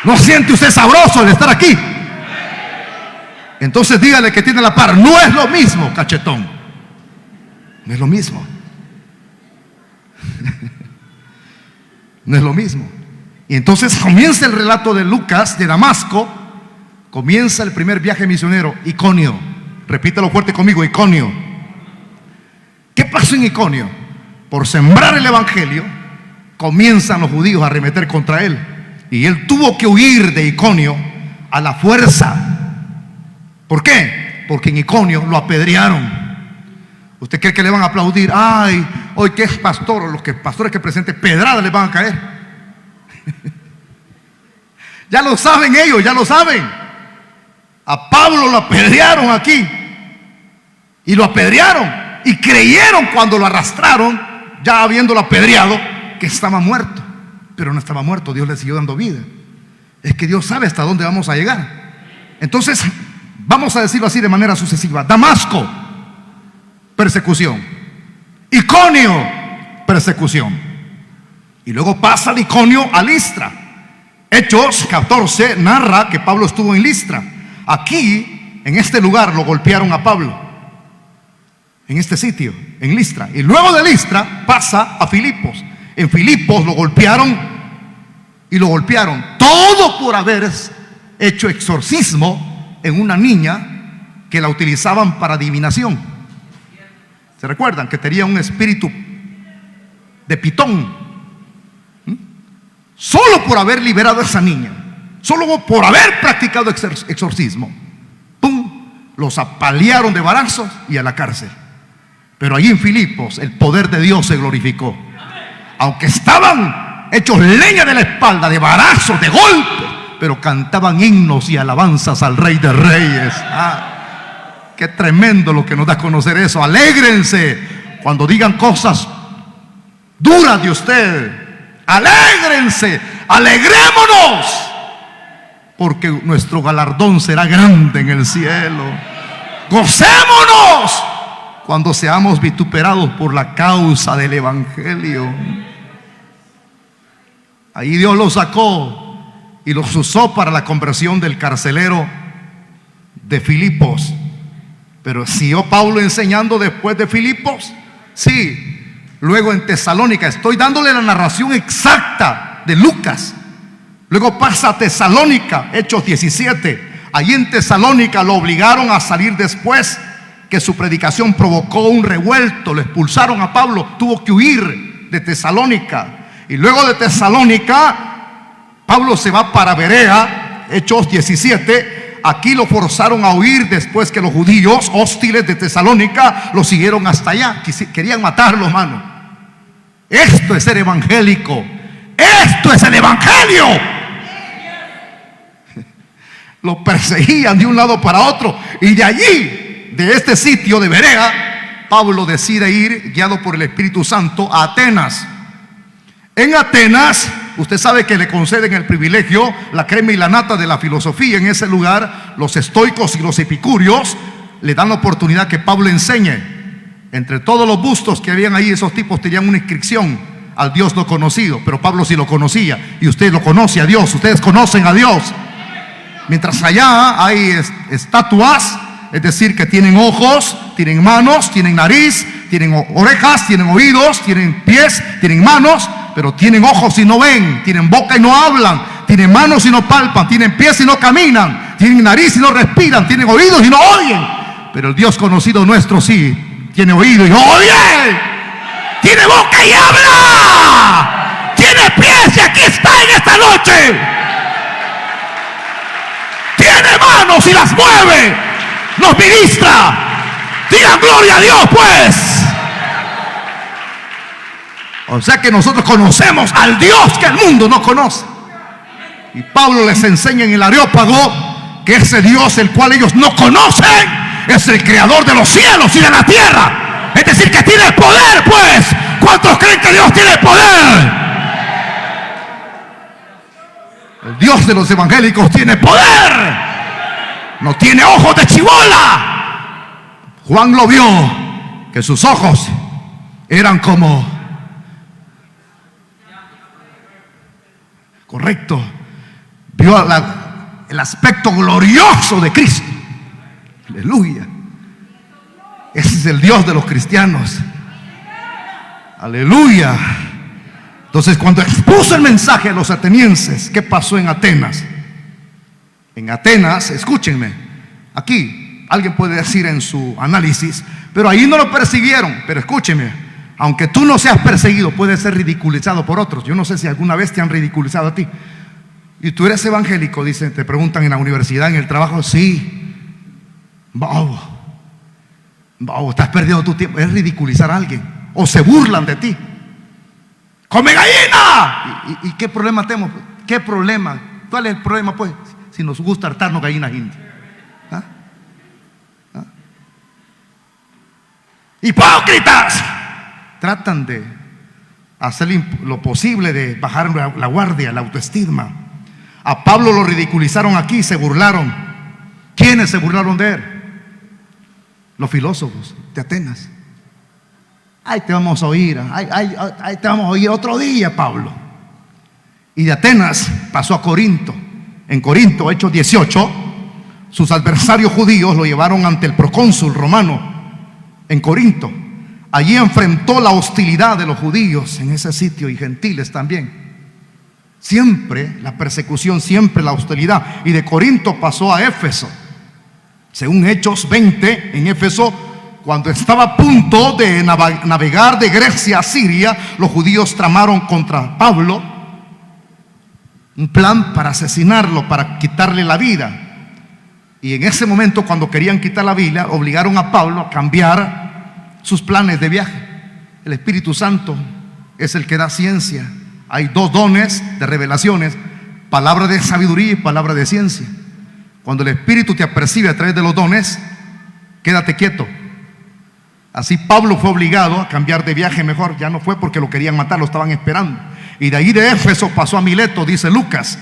¿No siente usted sabroso de estar aquí? Entonces dígale que tiene la par. No es lo mismo, cachetón. No es lo mismo. No es lo mismo. Y entonces comienza el relato de Lucas de Damasco. Comienza el primer viaje misionero, Iconio. Repítalo fuerte conmigo, Iconio. ¿Qué pasó en Iconio? Por sembrar el evangelio, comienzan los judíos a arremeter contra él. Y él tuvo que huir de Iconio a la fuerza. ¿Por qué? Porque en Iconio lo apedrearon. ¿Usted cree que le van a aplaudir? Ay, hoy que es pastor, o los pastores que presenten pedradas les van a caer. Ya lo saben ellos, ya lo saben. A Pablo lo apedrearon aquí. Y lo apedrearon. Y creyeron cuando lo arrastraron, ya habiéndolo apedreado, que estaba muerto. Pero no estaba muerto, Dios le siguió dando vida. Es que Dios sabe hasta dónde vamos a llegar. Entonces, vamos a decirlo así de manera sucesiva. Damasco, persecución. Iconio, persecución. Y luego pasa de Iconio a Listra. Hechos 14 narra que Pablo estuvo en Listra. Aquí en este lugar lo golpearon a Pablo, en este sitio, en Listra. Y luego de Listra pasa a Filipos. En Filipos lo golpearon y lo golpearon. Todo por haber hecho exorcismo en una niña que la utilizaban para adivinación. ¿Se recuerdan? Que tenía un espíritu de pitón. Solo por haber liberado a esa niña, solo por haber practicado exorcismo, ¡pum!, los apalearon de varazos y a la cárcel. Pero allí en Filipos el poder de Dios se glorificó. Aunque estaban hechos leña de la espalda, de varazos, de golpes, pero cantaban himnos y alabanzas al Rey de Reyes. Qué tremendo lo que nos da a conocer eso. Alégrense cuando digan cosas duras de usted. Alégrense, alegrémonos, porque nuestro galardón será grande en el cielo. Gocémonos cuando seamos vituperados por la causa del evangelio. Ahí Dios los sacó y los usó para la conversión del carcelero de Filipos. Pero ¿siguió Pablo enseñando después de Filipos? Sí. Luego en Tesalónica, estoy dándole la narración exacta de Lucas. Luego pasa a Tesalónica, Hechos 17. Allí en Tesalónica lo obligaron a salir después que su predicación provocó un revuelto. Lo expulsaron a Pablo, tuvo que huir de Tesalónica. Y luego de Tesalónica, Pablo se va para Berea, Hechos 17. Aquí lo forzaron a huir después que los judíos hostiles de Tesalónica lo siguieron hasta allá. Querían matarlo, hermano. Esto es ser evangélico. Esto es el evangelio. Lo perseguían de un lado para otro. Y de allí, de este sitio de Berea, Pablo decide ir, guiado por el Espíritu Santo, a Atenas. En Atenas, usted sabe que le conceden el privilegio, la crema y la nata de la filosofía. En ese lugar, los estoicos y los epicúreos le dan la oportunidad que Pablo enseñe. Entre todos los bustos que habían ahí, esos tipos tenían una inscripción al Dios no conocido, pero Pablo sí lo conocía. Y usted lo conoce a Dios, ustedes conocen a Dios. Mientras allá hay estatuas, es decir, que tienen ojos, tienen manos, tienen nariz, tienen orejas, tienen oídos, tienen pies, tienen manos, pero tienen ojos y no ven, tienen boca y no hablan, tienen manos y no palpan, tienen pies y no caminan, tienen nariz y no respiran, tienen oídos y no oyen. Pero el Dios conocido nuestro sí tiene oído y oye, tiene boca y habla, tiene pies y aquí está en esta noche, tiene manos y las mueve, nos ministra. Digan gloria a Dios, pues. O sea que nosotros conocemos al Dios que el mundo no conoce. Y Pablo les enseña en el Areópago que ese Dios el cual ellos no conocen es el creador de los cielos y de la tierra. Es decir, que tiene poder, pues. ¿Cuántos creen que Dios tiene poder? El Dios de los evangélicos tiene poder. No tiene ojos de chibola. Juan lo vio, que sus ojos eran como... Correcto. Vio el aspecto glorioso de Cristo. Aleluya. Ese es el Dios de los cristianos. Aleluya. Entonces, cuando expuso el mensaje a los atenienses, ¿qué pasó en Atenas? En Atenas, escúchenme, aquí alguien puede decir en su análisis, pero ahí no lo persiguieron. Pero escúcheme, aunque tú no seas perseguido, puedes ser ridiculizado por otros. Yo no sé si alguna vez te han ridiculizado a ti. Y tú eres evangélico, dicen, te preguntan en la universidad, en el trabajo, sí. Bobo, estás perdiendo tu tiempo. Es ridiculizar a alguien. O se burlan de ti. ¡Come gallina! ¿Y qué problema tenemos? ¿Qué problema? ¿Cuál es el problema, pues? Si nos gusta hartarnos gallinas indias. ¡Hipócritas! Tratan de hacer lo posible de bajar la guardia, la autoestima. A Pablo lo ridiculizaron aquí, se burlaron. ¿Quiénes se burlaron de él? Los filósofos de Atenas. Ahí te vamos a oír, ahí te vamos a oír otro día, Pablo. Y de Atenas pasó a Corinto. En Corinto, Hechos 18, sus adversarios judíos lo llevaron ante el procónsul romano en Corinto. Allí enfrentó la hostilidad de los judíos en ese sitio y gentiles también. Siempre la persecución, siempre la hostilidad. Y de Corinto pasó a Éfeso. Según Hechos 20, en Éfeso, cuando estaba a punto de navegar de Grecia a Siria, los judíos tramaron contra Pablo un plan para asesinarlo, para quitarle la vida. Y en ese momento, cuando querían quitar la vida, obligaron a Pablo a cambiar sus planes de viaje. El Espíritu Santo es el que da ciencia. Hay dos dones de revelaciones: palabra de sabiduría y palabra de ciencia. Cuando el Espíritu te apercibe a través de los dones, quédate quieto. Así Pablo fue obligado a cambiar de viaje mejor. Ya no fue porque lo querían matar, lo estaban esperando. Y de ahí de Éfeso pasó a Mileto, dice Lucas.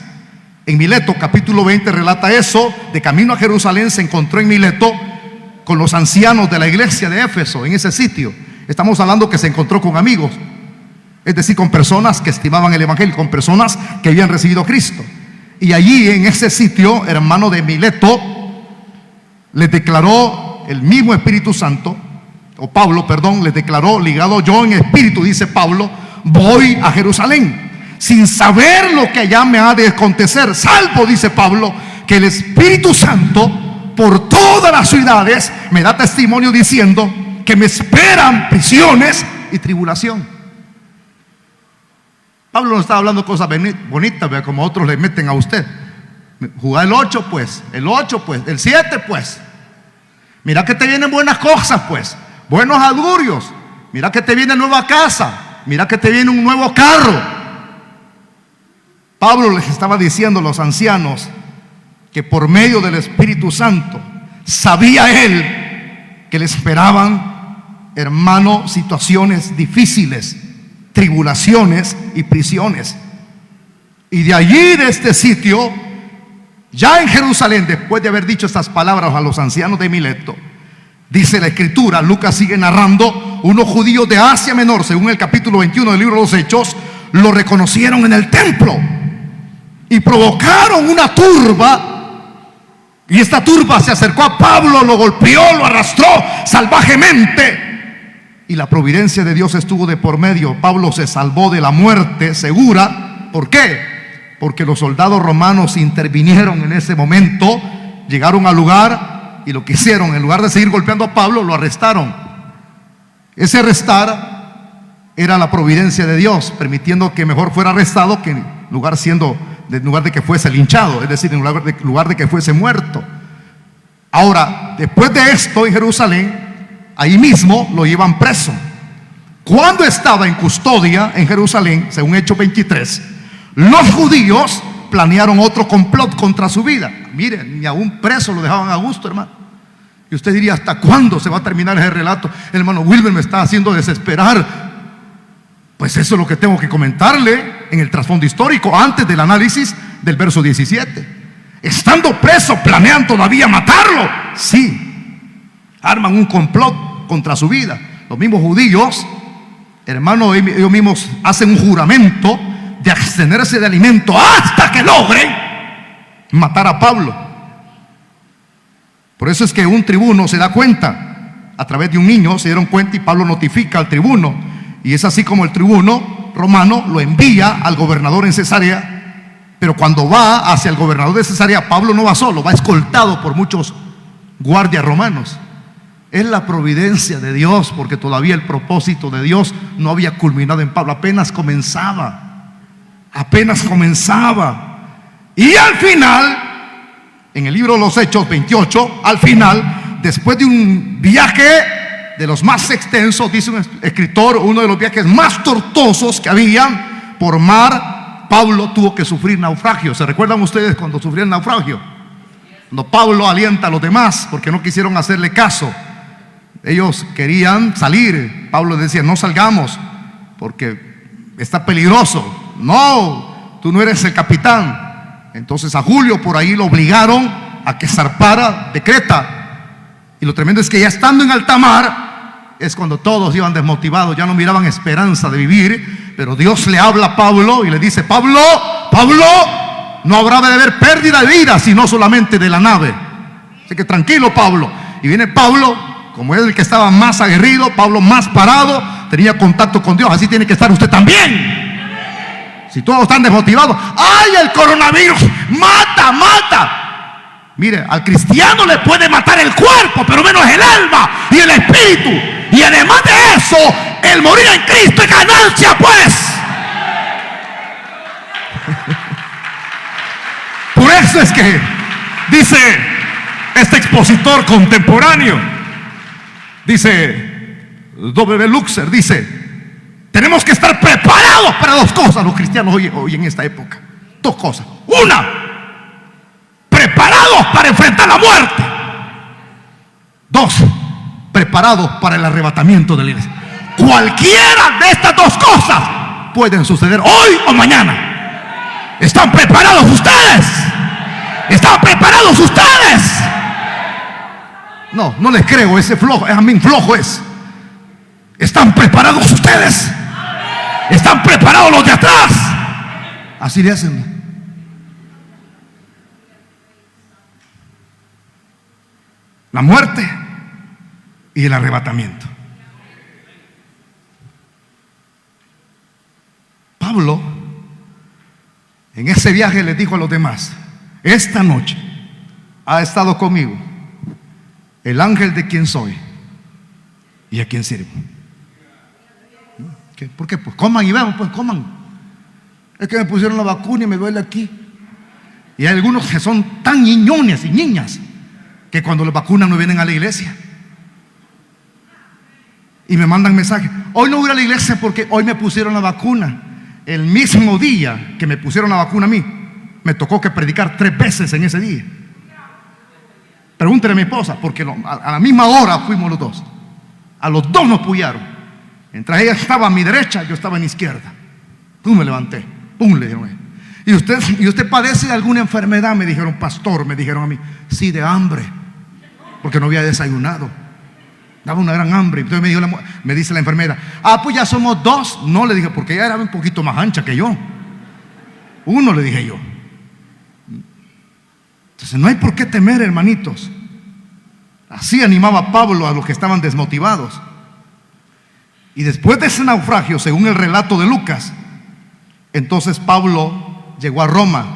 En Mileto, capítulo 20, relata eso. De camino a Jerusalén se encontró en Mileto con los ancianos de la iglesia de Éfeso, en ese sitio. Estamos hablando que se encontró con amigos, es decir, con personas que estimaban el evangelio, con personas que habían recibido a Cristo. Y allí en ese sitio, hermano, de Mileto, les declaró el mismo Espíritu Santo, o Pablo, perdón, les declaró: ligado yo en espíritu, dice Pablo, voy a Jerusalén, sin saber lo que allá me ha de acontecer, salvo, dice Pablo, que el Espíritu Santo por todas las ciudades me da testimonio diciendo que me esperan prisiones y tribulación. Pablo no estaba hablando cosas bonitas, ¿verdad?, como otros le meten a usted. Jugar el 8 pues, el 8 pues, el 7 pues. Mira que te vienen buenas cosas pues, buenos augurios. Mira que te viene nueva casa, mira que te viene un nuevo carro. Pablo les estaba diciendo a los ancianos que por medio del Espíritu Santo sabía él que le esperaban, hermano, situaciones difíciles, tribulaciones y prisiones. Y de allí, de este sitio, ya en Jerusalén, después de haber dicho estas palabras a los ancianos de Mileto, dice la Escritura, Lucas sigue narrando, unos judíos de Asia Menor, según el capítulo 21 del libro de los Hechos, lo reconocieron en el templo y provocaron una turba. Y esta turba se acercó a Pablo, lo golpeó, lo arrastró salvajemente. Y la providencia de Dios estuvo de por medio. Pablo se salvó de la muerte segura. ¿Por qué? Porque los soldados romanos intervinieron en ese momento. Llegaron al lugar y lo que hicieron, en lugar de seguir golpeando a Pablo, lo arrestaron. Ese arrestar era la providencia de Dios, permitiendo que mejor fuera arrestado que en lugar de que fuese linchado, es decir, en lugar de que fuese muerto. Ahora, después de esto en Jerusalén, ahí mismo lo llevan preso. Cuando estaba en custodia en Jerusalén, según Hechos 23, los judíos planearon otro complot contra su vida. Miren, ni a un preso lo dejaban a gusto, hermano. Y usted diría, ¿hasta cuándo se va a terminar ese relato? El hermano Wilber me está haciendo desesperar. Pues eso es lo que tengo que comentarle en el trasfondo histórico, antes del análisis del verso 17. Estando preso, planean todavía matarlo. Sí, arman un complot contra su vida. Los mismos judíos, hermano, ellos mismos hacen un juramento de abstenerse de alimento hasta que logren matar a Pablo. Por eso es que un tribuno se da cuenta, a través de un niño se dieron cuenta, y Pablo notifica al tribuno. Y es así como el tribuno romano lo envía al gobernador en Cesarea. Pero cuando va hacia el gobernador de Cesarea, Pablo no va solo, va escoltado por muchos guardias romanos. Es la providencia de Dios, porque todavía el propósito de Dios no había culminado en Pablo, apenas comenzaba. Y al final, en el libro de los Hechos 28, al final, después de un viaje de los más extensos, dice un escritor, uno de los viajes más tortuosos que habían por mar, Pablo tuvo que sufrir naufragio. ¿Se recuerdan ustedes cuando sufrió el naufragio? Cuando Pablo alienta a los demás porque no quisieron hacerle caso. Ellos querían salir. Pablo decía, no salgamos porque está peligroso. No, tú no eres el capitán. Entonces a Julio por ahí lo obligaron a que zarpara de Creta. Y lo tremendo es que ya estando en alta mar es cuando todos iban desmotivados, ya no miraban esperanza de vivir. Pero Dios le habla a Pablo y le dice, Pablo, no habrá de haber pérdida de vida, sino solamente de la nave. Así que tranquilo, Pablo. Y viene Pablo, como es el que estaba más aguerrido, Pablo más parado, tenía contacto con Dios. Así tiene que estar usted también. Si todos están desmotivados, ¡ay, el coronavirus! ¡Mata, mata! Mire, al cristiano le puede matar el cuerpo, pero menos el alma y el espíritu. Y además de eso, el morir en Cristo es ganancia, pues. Por eso es que dice este expositor contemporáneo, dice W. Luxer, dice: tenemos que estar preparados para dos cosas los cristianos hoy en esta época. Dos cosas. Una, preparados para enfrentar la muerte. Dos, preparados para el arrebatamiento de la iglesia. Cualquiera de estas dos cosas pueden suceder hoy o mañana. ¿Están preparados ustedes? ¿Están preparados ustedes? No, no les creo, ese flojo, a mí flojo es. ¿Están preparados ustedes? ¿Están preparados los de atrás? Así le hacen. La muerte y el arrebatamiento. Pablo en ese viaje les dijo a los demás: esta noche ha estado conmigo el ángel de quien soy y a quien sirvo. ¿Por qué? Pues coman y beban, pues coman. Es que me pusieron la vacuna y me duele aquí. Y hay algunos que son tan niñones y niñas que cuando los vacunan no vienen a la iglesia. Y me mandan mensajes: hoy no voy a la iglesia porque hoy me pusieron la vacuna. El mismo día que me pusieron la vacuna a mí, me tocó que predicar 3 veces en ese día. Pregúntele a mi esposa, porque a la misma hora fuimos los dos. A los dos nos pullaron. Mientras ella estaba a mi derecha, yo estaba a mi izquierda. Pum, me levanté. Pum, le dijeron: ¿Y usted padece de alguna enfermedad? Me dijeron: pastor, me dijeron a mí. Sí, de hambre, porque no había desayunado. Daba una gran hambre. Entonces me dice la enfermera: ah, pues ya somos 2. No, le dije, porque ella era un poquito más ancha que yo. 1, le dije yo. Entonces no hay por qué temer, hermanitos. Así animaba Pablo a los que estaban desmotivados. Y después de ese naufragio, según el relato de Lucas, entonces Pablo llegó a Roma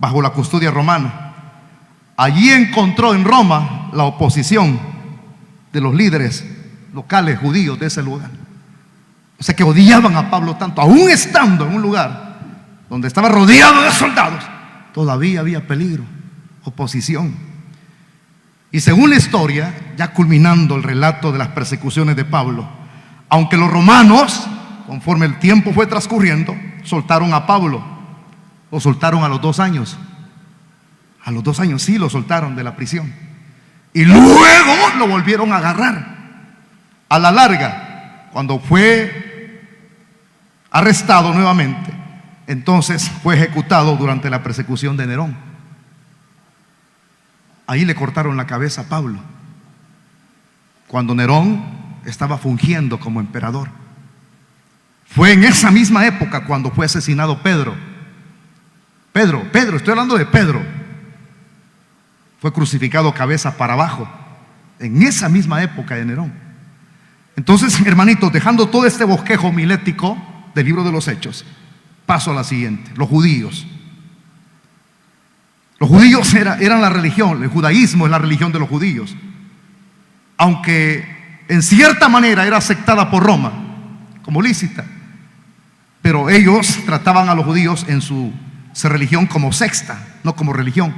bajo la custodia romana. Allí encontró en Roma la oposición de los líderes locales judíos de ese lugar. O sea que odiaban a Pablo tanto, aún estando en un lugar donde estaba rodeado de soldados, todavía había peligro, oposición. Y según la historia, ya culminando el relato de las persecuciones de Pablo, aunque los romanos, conforme el tiempo fue transcurriendo, soltaron a Pablo, lo soltaron a los 2 años. A los 2 años sí lo soltaron de la prisión. Y luego lo volvieron a agarrar. A la larga, cuando fue arrestado nuevamente, entonces fue ejecutado durante la persecución de Nerón. Ahí le cortaron la cabeza a Pablo, cuando Nerón estaba fungiendo como emperador. Fue en esa misma época cuando fue asesinado Pedro, estoy hablando de Pedro. Fue crucificado cabeza para abajo en esa misma época de Nerón. Entonces, hermanitos, dejando todo este bosquejo homilético del libro de los Hechos, paso a la siguiente. Los judíos. Los judíos eran la religión. El judaísmo es la religión de los judíos, aunque en cierta manera era aceptada por Roma como lícita, pero ellos trataban a los judíos en su religión como secta, no como religión.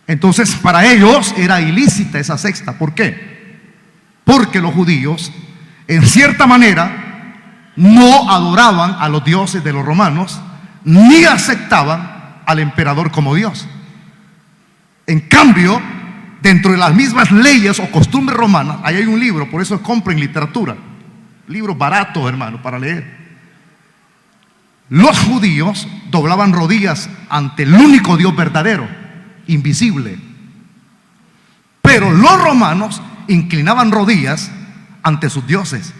Entonces para ellos era ilícita esa secta. ¿Por qué? Porque los judíos en cierta manera no adoraban a los dioses de los romanos, ni aceptaban al emperador como Dios. En cambio, dentro de las mismas leyes o costumbres romanas, ahí hay un libro, por eso compren literatura, libros baratos, hermano, para leer. Los judíos doblaban rodillas ante el único Dios verdadero, invisible. Pero los romanos inclinaban rodillas ante sus dioses.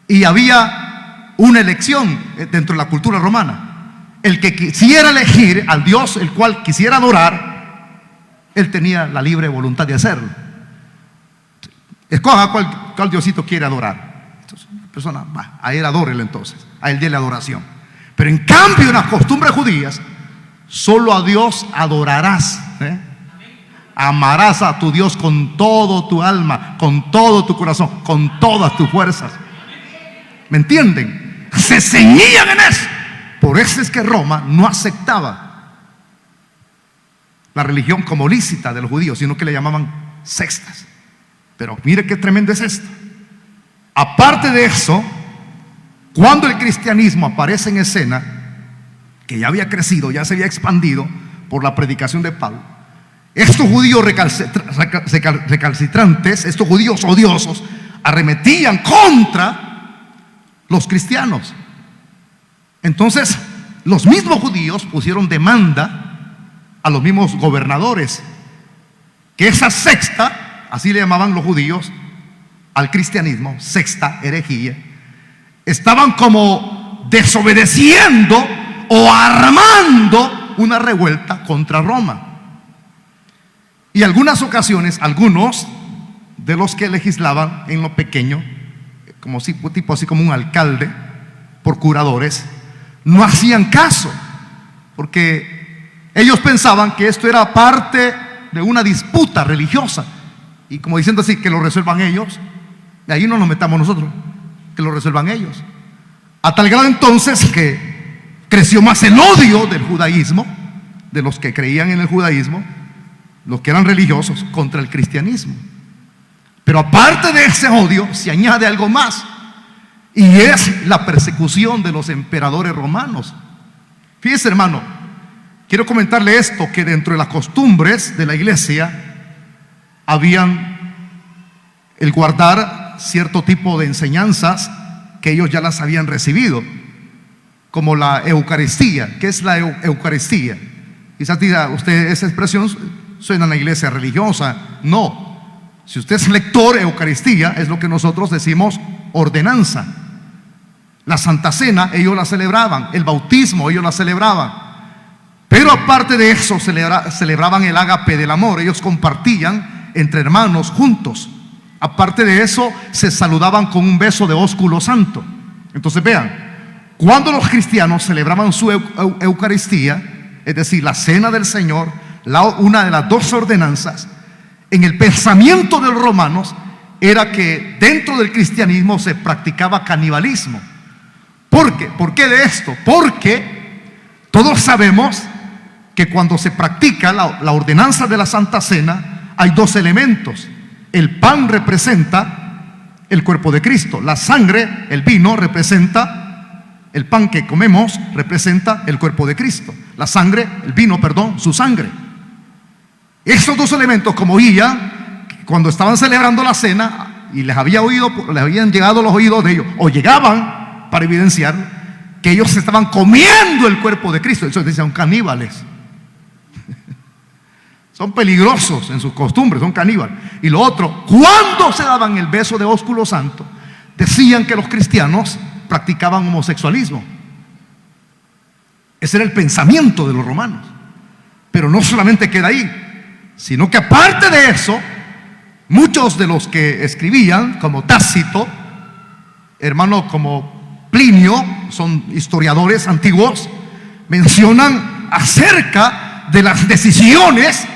Y había una elección dentro de la cultura romana. El que quisiera elegir al Dios el cual quisiera adorar, Él tenía la libre voluntad de hacerlo. Escoja cuál diosito quiere adorar. Entonces, la persona va, a él adórelo entonces, a él déle adoración. Pero en cambio, en las costumbres judías, solo a Dios adorarás. Amarás a tu Dios con todo tu alma, con todo tu corazón, con todas tus fuerzas. ¿Me entienden? Se ceñían en eso. Por eso es que Roma no aceptaba la religión como lícita de los judíos, sino que le llamaban sextas. Pero mire qué tremendo es esto. Aparte de eso, cuando el cristianismo aparece en escena, que ya había crecido, ya se había expandido por la predicación de Pablo, estos judíos recalcitrantes, estos judíos odiosos, arremetían contra los cristianos. Entonces, los mismos judíos pusieron demanda a los mismos gobernadores, que esa sexta, así le llamaban los judíos al cristianismo, sexta herejía, estaban como desobedeciendo o armando una revuelta contra Roma. Y algunas ocasiones, algunos de los que legislaban en lo pequeño, como tipo así como un alcalde, procuradores, no hacían caso, porque ellos pensaban que esto era parte de una disputa religiosa, y como diciendo así, que lo resuelvan ellos, y ahí no nos metamos nosotros, que lo resuelvan ellos. A tal grado entonces que creció más el odio del judaísmo, de los que creían en el judaísmo, los que eran religiosos, contra el cristianismo. Pero aparte de ese odio se añade algo más, y es la persecución de los emperadores romanos. Fíjese, hermano, quiero comentarle esto, que dentro de las costumbres de la iglesia habían el guardar cierto tipo de enseñanzas que ellos ya las habían recibido, como la Eucaristía. ¿Qué es la Eucaristía? Quizás diga usted, esa expresión suena a la iglesia religiosa. No, si usted es lector, Eucaristía es lo que nosotros decimos ordenanza. La Santa Cena ellos la celebraban, el bautismo ellos la celebraban, pero aparte de eso celebraban el ágape del amor. Ellos compartían entre hermanos juntos. Aparte de eso se saludaban con un beso de ósculo santo. Entonces vean, cuando los cristianos celebraban su Eucaristía, es decir, la cena del Señor, una de las dos ordenanzas, en el pensamiento de los romanos era que dentro del cristianismo se practicaba canibalismo. ¿Por qué? ¿Por qué de esto? Porque todos sabemos que cuando se practica la ordenanza de la Santa Cena, hay dos elementos. El pan representa el cuerpo de Cristo. La sangre, el vino, representa, el pan que comemos representa el cuerpo de Cristo. La sangre, el vino, perdón, su sangre. Estos dos elementos, como oían, cuando estaban celebrando la cena y les habían llegado los oídos de ellos, o llegaban para evidenciar que ellos estaban comiendo el cuerpo de Cristo. Eso decían caníbales. Son peligrosos en sus costumbres, son caníbales. Y lo otro, cuando se daban el beso de ósculo santo, decían que los cristianos practicaban homosexualismo. Ese era el pensamiento de los romanos. Pero no solamente queda ahí, sino que aparte de eso, muchos de los que escribían, como Tácito, hermano, como Plinio, son historiadores antiguos, mencionan acerca de las decisiones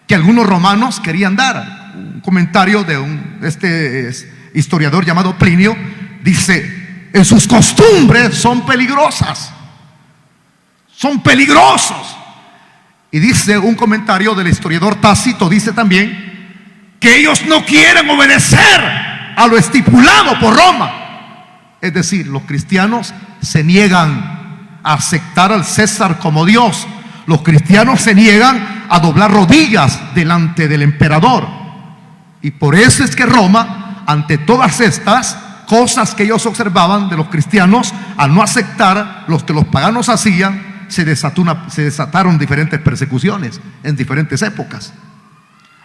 que algunos romanos querían dar. Un comentario de este historiador llamado Plinio dice: en sus costumbres son peligrosas, son peligrosos. Y dice un comentario del historiador Tácito, dice también que ellos no quieren obedecer a lo estipulado por Roma. Es decir, los cristianos se niegan a aceptar al César como Dios. Los cristianos se niegan a doblar rodillas delante del emperador. Y por eso es que Roma, ante todas estas cosas que ellos observaban de los cristianos, al no aceptar los que los paganos hacían, se desataron diferentes persecuciones en diferentes épocas.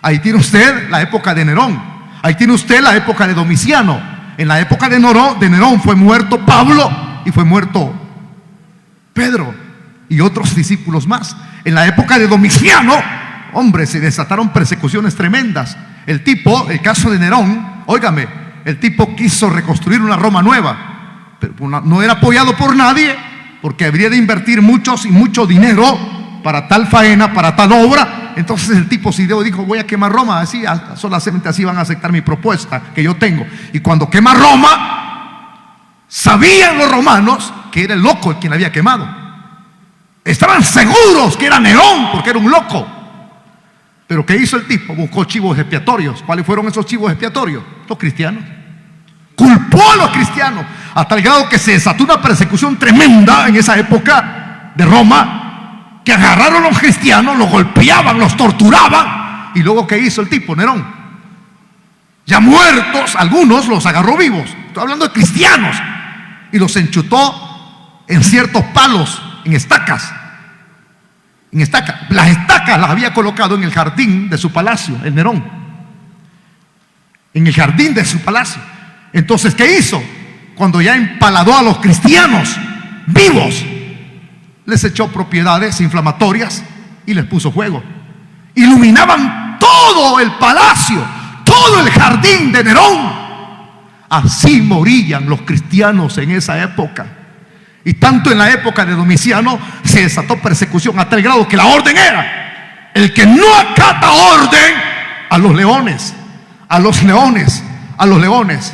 Ahí tiene usted la época de Nerón. Ahí tiene usted la época de Domiciano. En la época de Nerón fue muerto Pablo y fue muerto Pedro y otros discípulos más. En la época de Domiciano, hombre, se desataron persecuciones tremendas. El tipo, el caso de Nerón, óigame, el tipo quiso reconstruir una Roma nueva, pero no era apoyado por nadie, porque habría de invertir mucho dinero para tal faena, para tal obra. Entonces el tipo se dijo: voy a quemar Roma, así, solamente así van a aceptar mi propuesta que yo tengo. Y cuando quema Roma, sabían los romanos que era el loco el quien había quemado. Estaban seguros que era Nerón, porque era un loco. Pero ¿qué hizo el tipo? Buscó chivos expiatorios. ¿Cuáles fueron esos chivos expiatorios? Los cristianos. Culpó a los cristianos, a tal grado que se desató una persecución tremenda en esa época de Roma, que agarraron a los cristianos, los golpeaban, los torturaban. Y luego ¿qué hizo el tipo, Nerón? Ya muertos, algunos los agarró vivos. Estoy hablando de cristianos. Y los enchutó en ciertos palos, en estacas. Las estacas las había colocado en el jardín de su palacio, el Nerón. En el jardín de su palacio. Entonces, ¿qué hizo? Cuando ya empaladó a los cristianos vivos, les echó propiedades inflamatorias y les puso fuego. Iluminaban todo el palacio, todo el jardín de Nerón. Así morían los cristianos en esa época. Y tanto en la época de Domiciano se desató persecución a tal grado que la orden era: el que no acata orden, a los leones, a los leones, a los leones.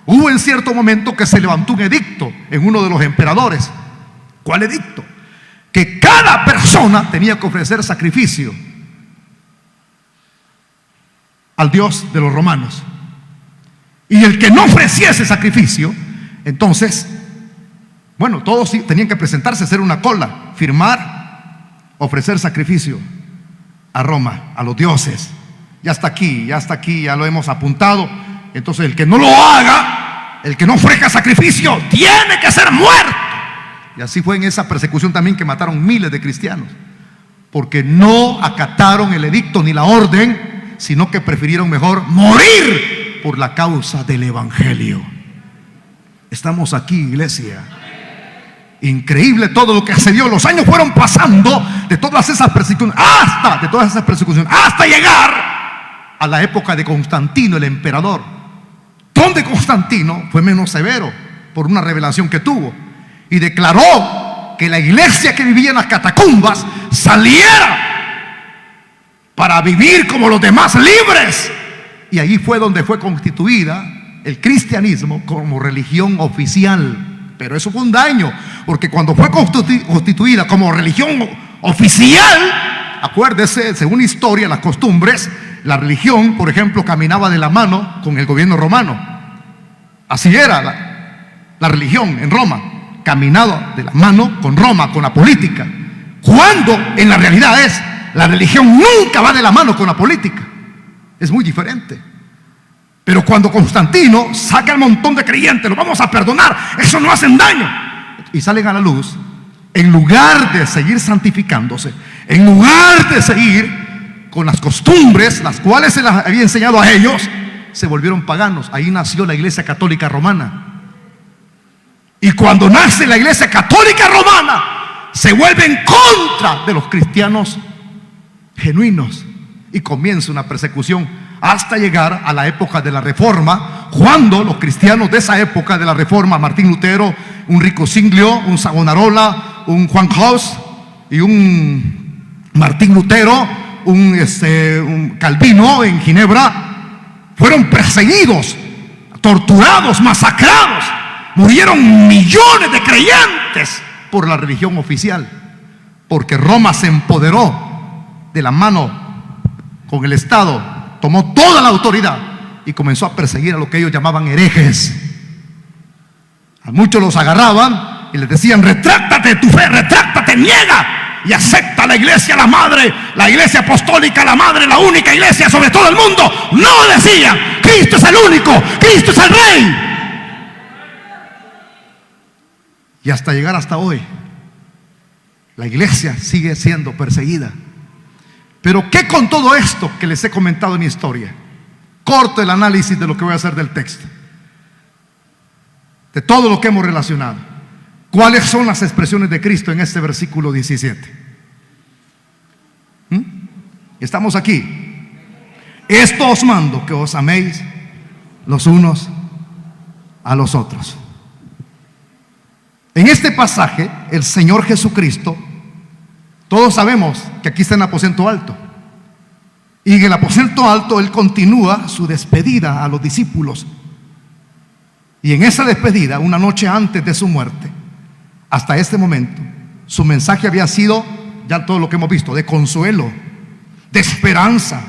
Hubo en cierto momento que se levantó un edicto en uno de los emperadores. ¿Cuál edicto? Que cada persona tenía que ofrecer sacrificio al dios de los romanos. Y el que no ofreciese sacrificio, entonces, bueno, todos tenían que presentarse, hacer una cola, firmar, ofrecer sacrificio a Roma, a los dioses. Ya está aquí, ya lo hemos apuntado. Entonces el que no lo haga, el que no ofrezca sacrificio, tiene que ser muerto. Y así fue en esa persecución también, que mataron miles de cristianos, porque no acataron el edicto ni la orden, sino que prefirieron mejor morir por la causa del evangelio. Estamos aquí, iglesia. Increíble todo lo que se dio. Los años fueron pasando de todas esas persecuciones hasta llegar a la época de Constantino, el emperador, donde Constantino fue menos severo por una revelación que tuvo y declaró que la iglesia que vivía en las catacumbas saliera para vivir como los demás, libres. Y allí fue donde fue constituida el cristianismo como religión oficial. Pero eso fue un daño, porque cuando fue constituida como religión oficial, acuérdese, según la historia, las costumbres, la religión, por ejemplo, caminaba de la mano con el gobierno romano. Así era la religión en Roma, caminaba de la mano con Roma, con la política. Cuando en la realidad la religión nunca va de la mano con la política. Es muy diferente. Pero cuando Constantino saca al montón de creyentes, los vamos a perdonar, eso no hacen daño, y salen a la luz, en lugar de seguir santificándose, en lugar de seguir con las costumbres las cuales se las había enseñado a ellos, se volvieron paganos. Ahí nació la Iglesia Católica Romana. Y cuando nace la Iglesia Católica Romana, se vuelve en contra de los cristianos genuinos y comienza una persecución hasta llegar a la época de la Reforma, cuando los cristianos de esa época de la Reforma, Martín Lutero, un Rico Singlio, un Savonarola, un Juan Hus y un Martín Lutero, un Calvino en Ginebra, fueron perseguidos, torturados, masacrados. Murieron millones de creyentes por la religión oficial, porque Roma se empoderó de la mano con el Estado, tomó toda la autoridad y comenzó a perseguir a lo que ellos llamaban herejes. A muchos los agarraban y les decían: retráctate de tu fe, retráctate, niega y acepta la iglesia, la madre, la iglesia apostólica, la madre, la única iglesia sobre todo el mundo. No, decían: Cristo es el único, Cristo es el rey. Y hasta llegar hasta hoy, la iglesia sigue siendo perseguida. Pero ¿qué con todo esto que les he comentado en mi historia? Corto el análisis de lo que voy a hacer del texto, de todo lo que hemos relacionado. ¿Cuáles son las expresiones de Cristo en este versículo 17? Estamos aquí. Esto os mando, que os améis los unos a los otros. En este pasaje, el Señor Jesucristo, todos sabemos que aquí está en el aposento alto. Y en el aposento alto Él continúa su despedida a los discípulos. Y en esa despedida, una noche antes de su muerte, hasta este momento, su mensaje había sido, ya todo lo que hemos visto, de consuelo, de esperanza.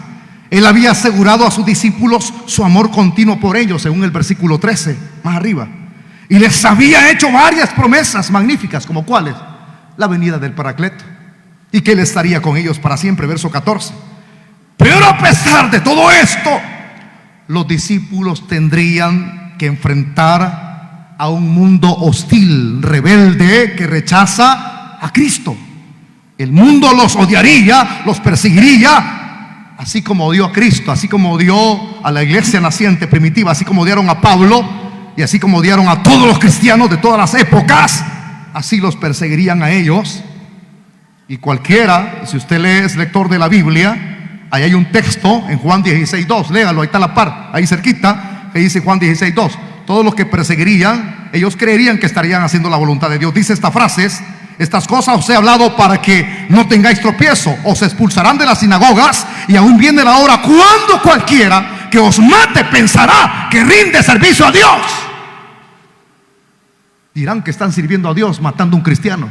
Él había asegurado a sus discípulos su amor continuo por ellos, según el versículo 13, más arriba. Y les había hecho varias promesas magníficas, como cuáles: la venida del Paracleto, y que Él estaría con ellos para siempre, verso 14. Pero a pesar de todo esto, los discípulos tendrían que enfrentar a un mundo hostil, rebelde, que rechaza a Cristo. El mundo los odiaría, los perseguiría, así como odió a Cristo, así como odió a la iglesia naciente primitiva, así como odiaron a Pablo y así como odiaron a todos los cristianos de todas las épocas, así los perseguirían a ellos. Y cualquiera, si usted es lector de la Biblia, ahí hay un texto en Juan 16:2, léalo, ahí está a la par, ahí cerquita, que dice Juan 16:2. Todos los que perseguirían, ellos creerían que estarían haciendo la voluntad de Dios. Dice estas frases: estas cosas os he hablado para que no tengáis tropiezo. Os expulsarán de las sinagogas, y aún viene la hora cuando cualquiera que os mate pensará que rinde servicio a Dios. Dirán que están sirviendo a Dios matando a un cristiano.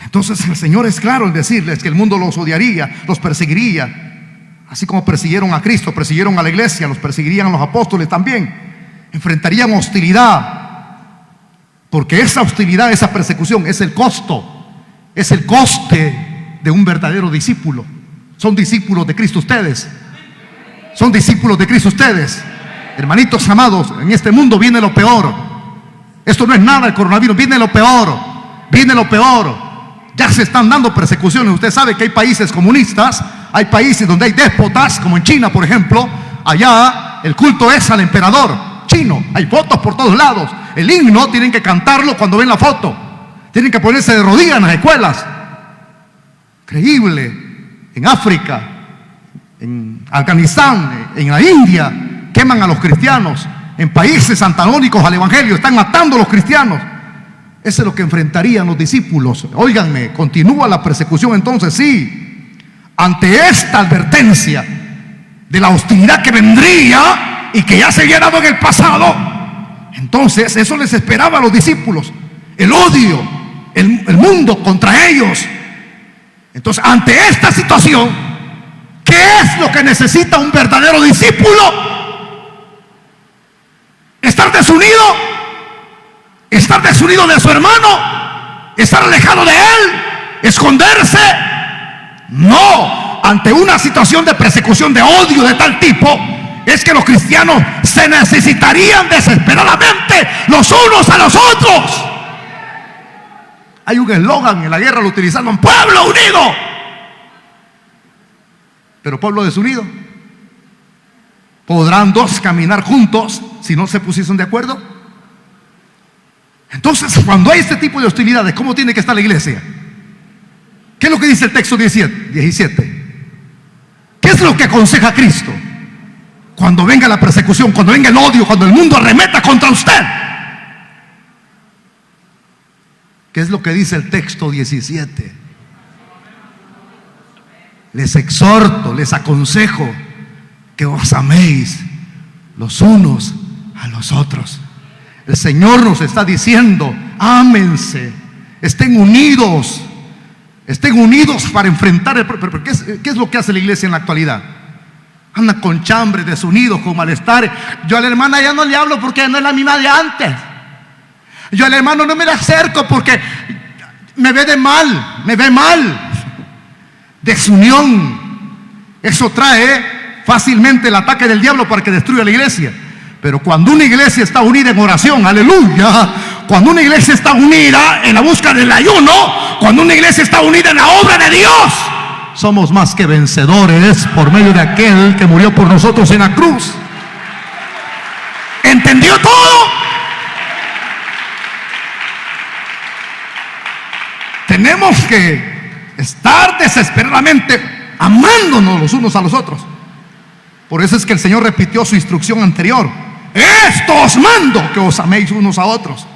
Entonces el Señor es claro al decirles que el mundo los odiaría, los perseguiría, así como persiguieron a Cristo, persiguieron a la iglesia, los perseguirían a los apóstoles también. Enfrentarían hostilidad, porque esa hostilidad, esa persecución es el costo, es el coste de un verdadero discípulo. Son discípulos de Cristo ustedes. Son discípulos de Cristo ustedes. Hermanitos amados, en este mundo viene lo peor. Esto no es nada el coronavirus, viene lo peor. Viene lo peor. Ya se están dando persecuciones. Usted sabe que hay países comunistas, hay países donde hay déspotas, como en China, por ejemplo. Allá el culto es al emperador chino. Hay fotos por todos lados. El himno tienen que cantarlo cuando ven la foto. Tienen que ponerse de rodillas en las escuelas. Increíble. En África, en Afganistán, en la India, queman a los cristianos. En países antagónicos al evangelio están matando a los cristianos. Eso es lo que enfrentarían los discípulos. Óiganme, continúa la persecución entonces, sí. Ante esta advertencia de la hostilidad que vendría y que ya se había dado en el pasado, entonces eso les esperaba a los discípulos. El odio, el mundo contra ellos. Entonces, ante esta situación, ¿qué es lo que necesita un verdadero discípulo? ¿Estar desunido? ¿Estar desunido de su hermano? ¿Estar alejado de él? ¿Esconderse? No. Ante una situación de persecución, de odio de tal tipo, es que los cristianos se necesitarían desesperadamente los unos a los otros. Hay un eslogan en la guerra, lo utilizaron: pueblo unido. Pero pueblo desunido. ¿Podrán dos caminar juntos si no se pusiesen de acuerdo? Entonces, cuando hay este tipo de hostilidades, ¿cómo tiene que estar la iglesia? ¿Qué es lo que dice el texto 17? ¿Qué es lo que aconseja Cristo? Cuando venga la persecución, cuando venga el odio, cuando el mundo arremeta contra usted. ¿Qué es lo que dice el texto 17? Les exhorto, les aconsejo que os améis los unos a los otros. El Señor nos está diciendo: ámense, estén unidos para enfrentar el... ¿Pero qué es lo que hace la iglesia en la actualidad? Anda con chambre, desunidos, con malestar. Yo a la hermana ya no le hablo porque no es la misma de antes. Yo al hermano no me le acerco porque me ve mal. Desunión. Eso trae fácilmente el ataque del diablo para que destruya la iglesia. Pero cuando una iglesia está unida en oración, aleluya, cuando una iglesia está unida en la búsqueda del ayuno, cuando una iglesia está unida en la obra de Dios, somos más que vencedores por medio de aquel que murió por nosotros en la cruz. ¿Entendió todo? Tenemos que estar desesperadamente amándonos los unos a los otros. Por eso es que el Señor repitió su instrucción anterior: esto os mando, que os améis unos a otros.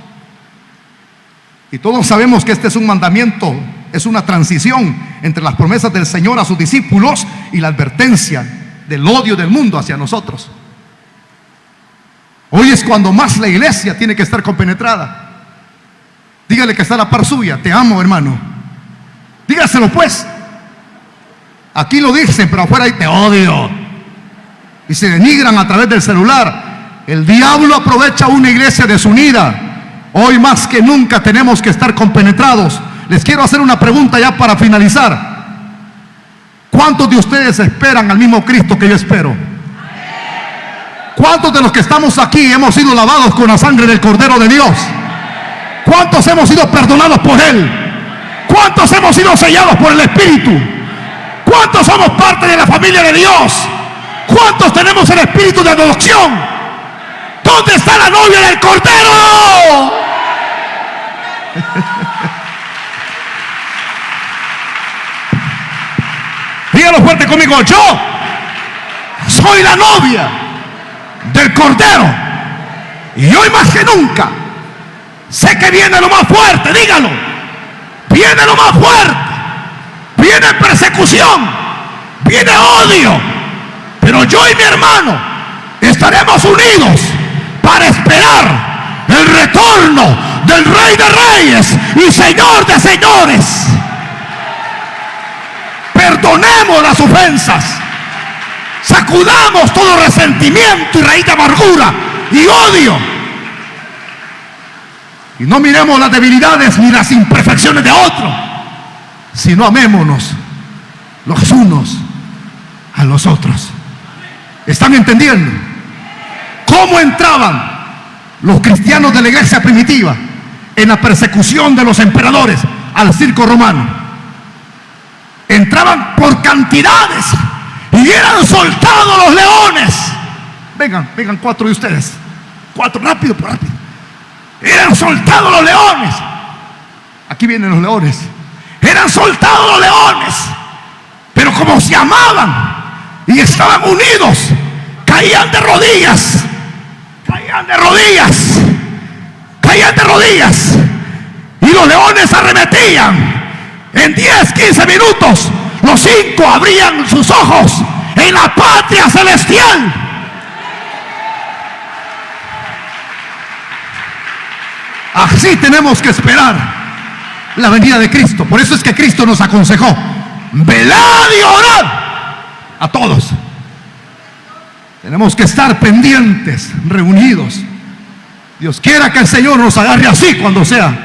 Y todos sabemos que este es un mandamiento, es una transición entre las promesas del Señor a sus discípulos y la advertencia del odio del mundo hacia nosotros. Hoy es cuando más la iglesia tiene que estar compenetrada. Dígale que está a la par suya: te amo, hermano. Dígaselo pues. Aquí lo dicen, pero afuera hay te odio. Y se denigran a través del celular. El diablo aprovecha una iglesia desunida. Hoy más que nunca tenemos que estar compenetrados. Les quiero hacer una pregunta ya para finalizar. ¿Cuántos de ustedes esperan al mismo Cristo que yo espero? ¿Cuántos de los que estamos aquí hemos sido lavados con la sangre del Cordero de Dios? ¿Cuántos hemos sido perdonados por Él? ¿Cuántos hemos sido sellados por el Espíritu? ¿Cuántos somos parte de la familia de Dios? ¿Cuántos tenemos el espíritu de adopción? ¿Dónde está la novia del Cordero? Dígalo fuerte conmigo: yo soy la novia del Cordero. Y hoy más que nunca sé que viene lo más fuerte. Dígalo: viene lo más fuerte. Viene persecución, viene odio. Pero yo y mi hermano estaremos unidos para esperar el retorno del Rey de Reyes y Señor de Señores. Perdonemos las ofensas, sacudamos todo resentimiento y raíz de amargura y odio, y no miremos las debilidades ni las imperfecciones de otros, sino amémonos los unos a los otros. ¿Están entendiendo cómo entraban los cristianos de la iglesia primitiva en la persecución de los emperadores al circo romano? Entraban por cantidades y eran soltados los leones. Vengan 4 de ustedes, 4, rápido, rápido. Eran soltados los leones. Aquí vienen los leones. Eran soltados los leones, pero como se amaban y estaban unidos, caían de rodillas, caían de rodillas, caían de rodillas, y los leones arremetían. En 10, 15 minutos, los 5 abrían sus ojos en la patria celestial. Así tenemos que esperar la venida de Cristo. Por eso es que Cristo nos aconsejó: velad y orad a todos. Tenemos que estar pendientes, reunidos. Dios quiera que el Señor nos agarre así cuando sea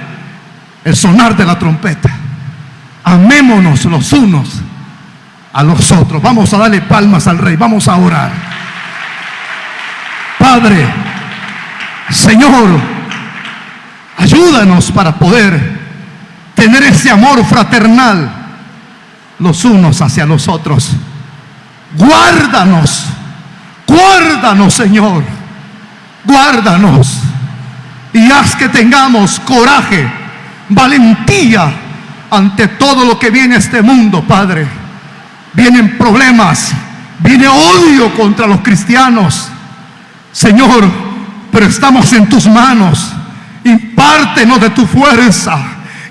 el sonar de la trompeta. Amémonos los unos a los otros. Vamos a darle palmas al Rey. Vamos a orar. Padre, Señor, ayúdanos para poder tener ese amor fraternal los unos hacia los otros. Guárdanos, guárdanos, Señor, guárdanos, y haz que tengamos coraje, valentía ante todo lo que viene a este mundo, Padre. Vienen problemas, viene odio contra los cristianos, Señor, pero estamos en tus manos. Impártenos de tu fuerza,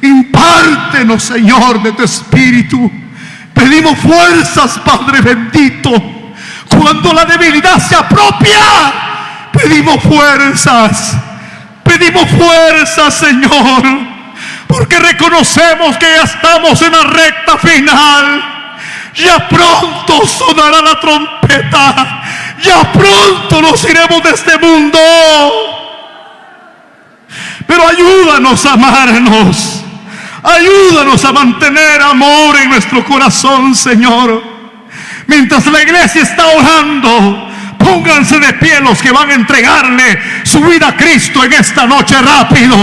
impártenos, Señor, de tu espíritu. Pedimos fuerzas, Padre bendito. Cuando la debilidad se apropia, pedimos fuerzas, Señor, porque reconocemos que ya estamos en la recta final. Ya pronto sonará la trompeta, ya pronto nos iremos de este mundo. Pero ayúdanos a amarnos, ayúdanos a mantener amor en nuestro corazón, Señor. Mientras la iglesia está orando, pónganse de pie los que van a entregarle su vida a Cristo en esta noche, rápido.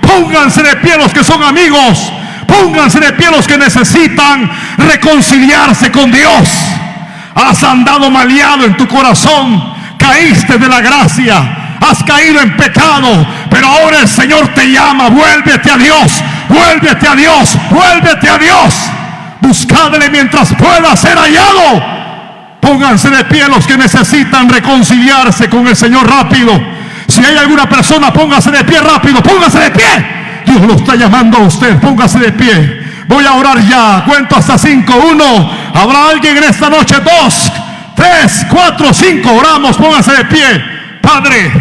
Pónganse de pie los que son amigos, pónganse de pie los que necesitan reconciliarse con Dios. Has andado maleado en tu corazón, caíste de la gracia, has caído en pecado, pero ahora el Señor te llama: vuélvete a Dios, vuélvete a Dios, vuélvete a Dios, Buscadle mientras pueda ser hallado. Pónganse de pie los que necesitan reconciliarse con el Señor rápido. Si hay alguna persona, póngase de pie rápido, póngase de pie. Dios lo está llamando a usted, póngase de pie. Voy a orar ya, cuento hasta 5, 1. ¿Habrá alguien en esta noche? 2, 3, 4, 5, oramos, póngase de pie. Padre,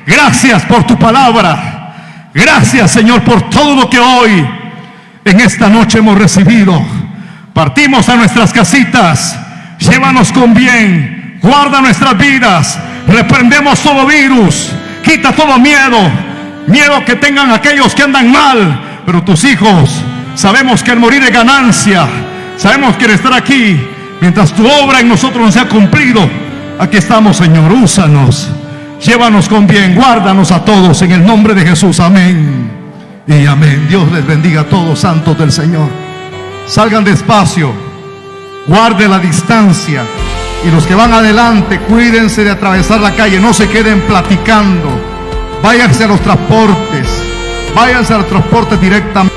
gracias por tu palabra. Gracias, Señor, por todo lo que hoy en esta noche hemos recibido. Partimos a nuestras casitas. Llévanos con bien, guarda nuestras vidas. Reprendemos todo virus, quita todo miedo que tengan aquellos que andan mal. Pero tus hijos, sabemos que el morir es ganancia. Sabemos que el estar aquí, mientras tu obra en nosotros no se ha cumplido, aquí estamos, Señor, úsanos. Llévanos con bien, guárdanos a todos en el nombre de Jesús, amén y amén. Dios les bendiga a todos, santos del Señor. Salgan despacio, guarden la distancia, y los que van adelante, cuídense de atravesar la calle, no se queden platicando. Váyanse a los transportes, váyanse a los transportes directamente.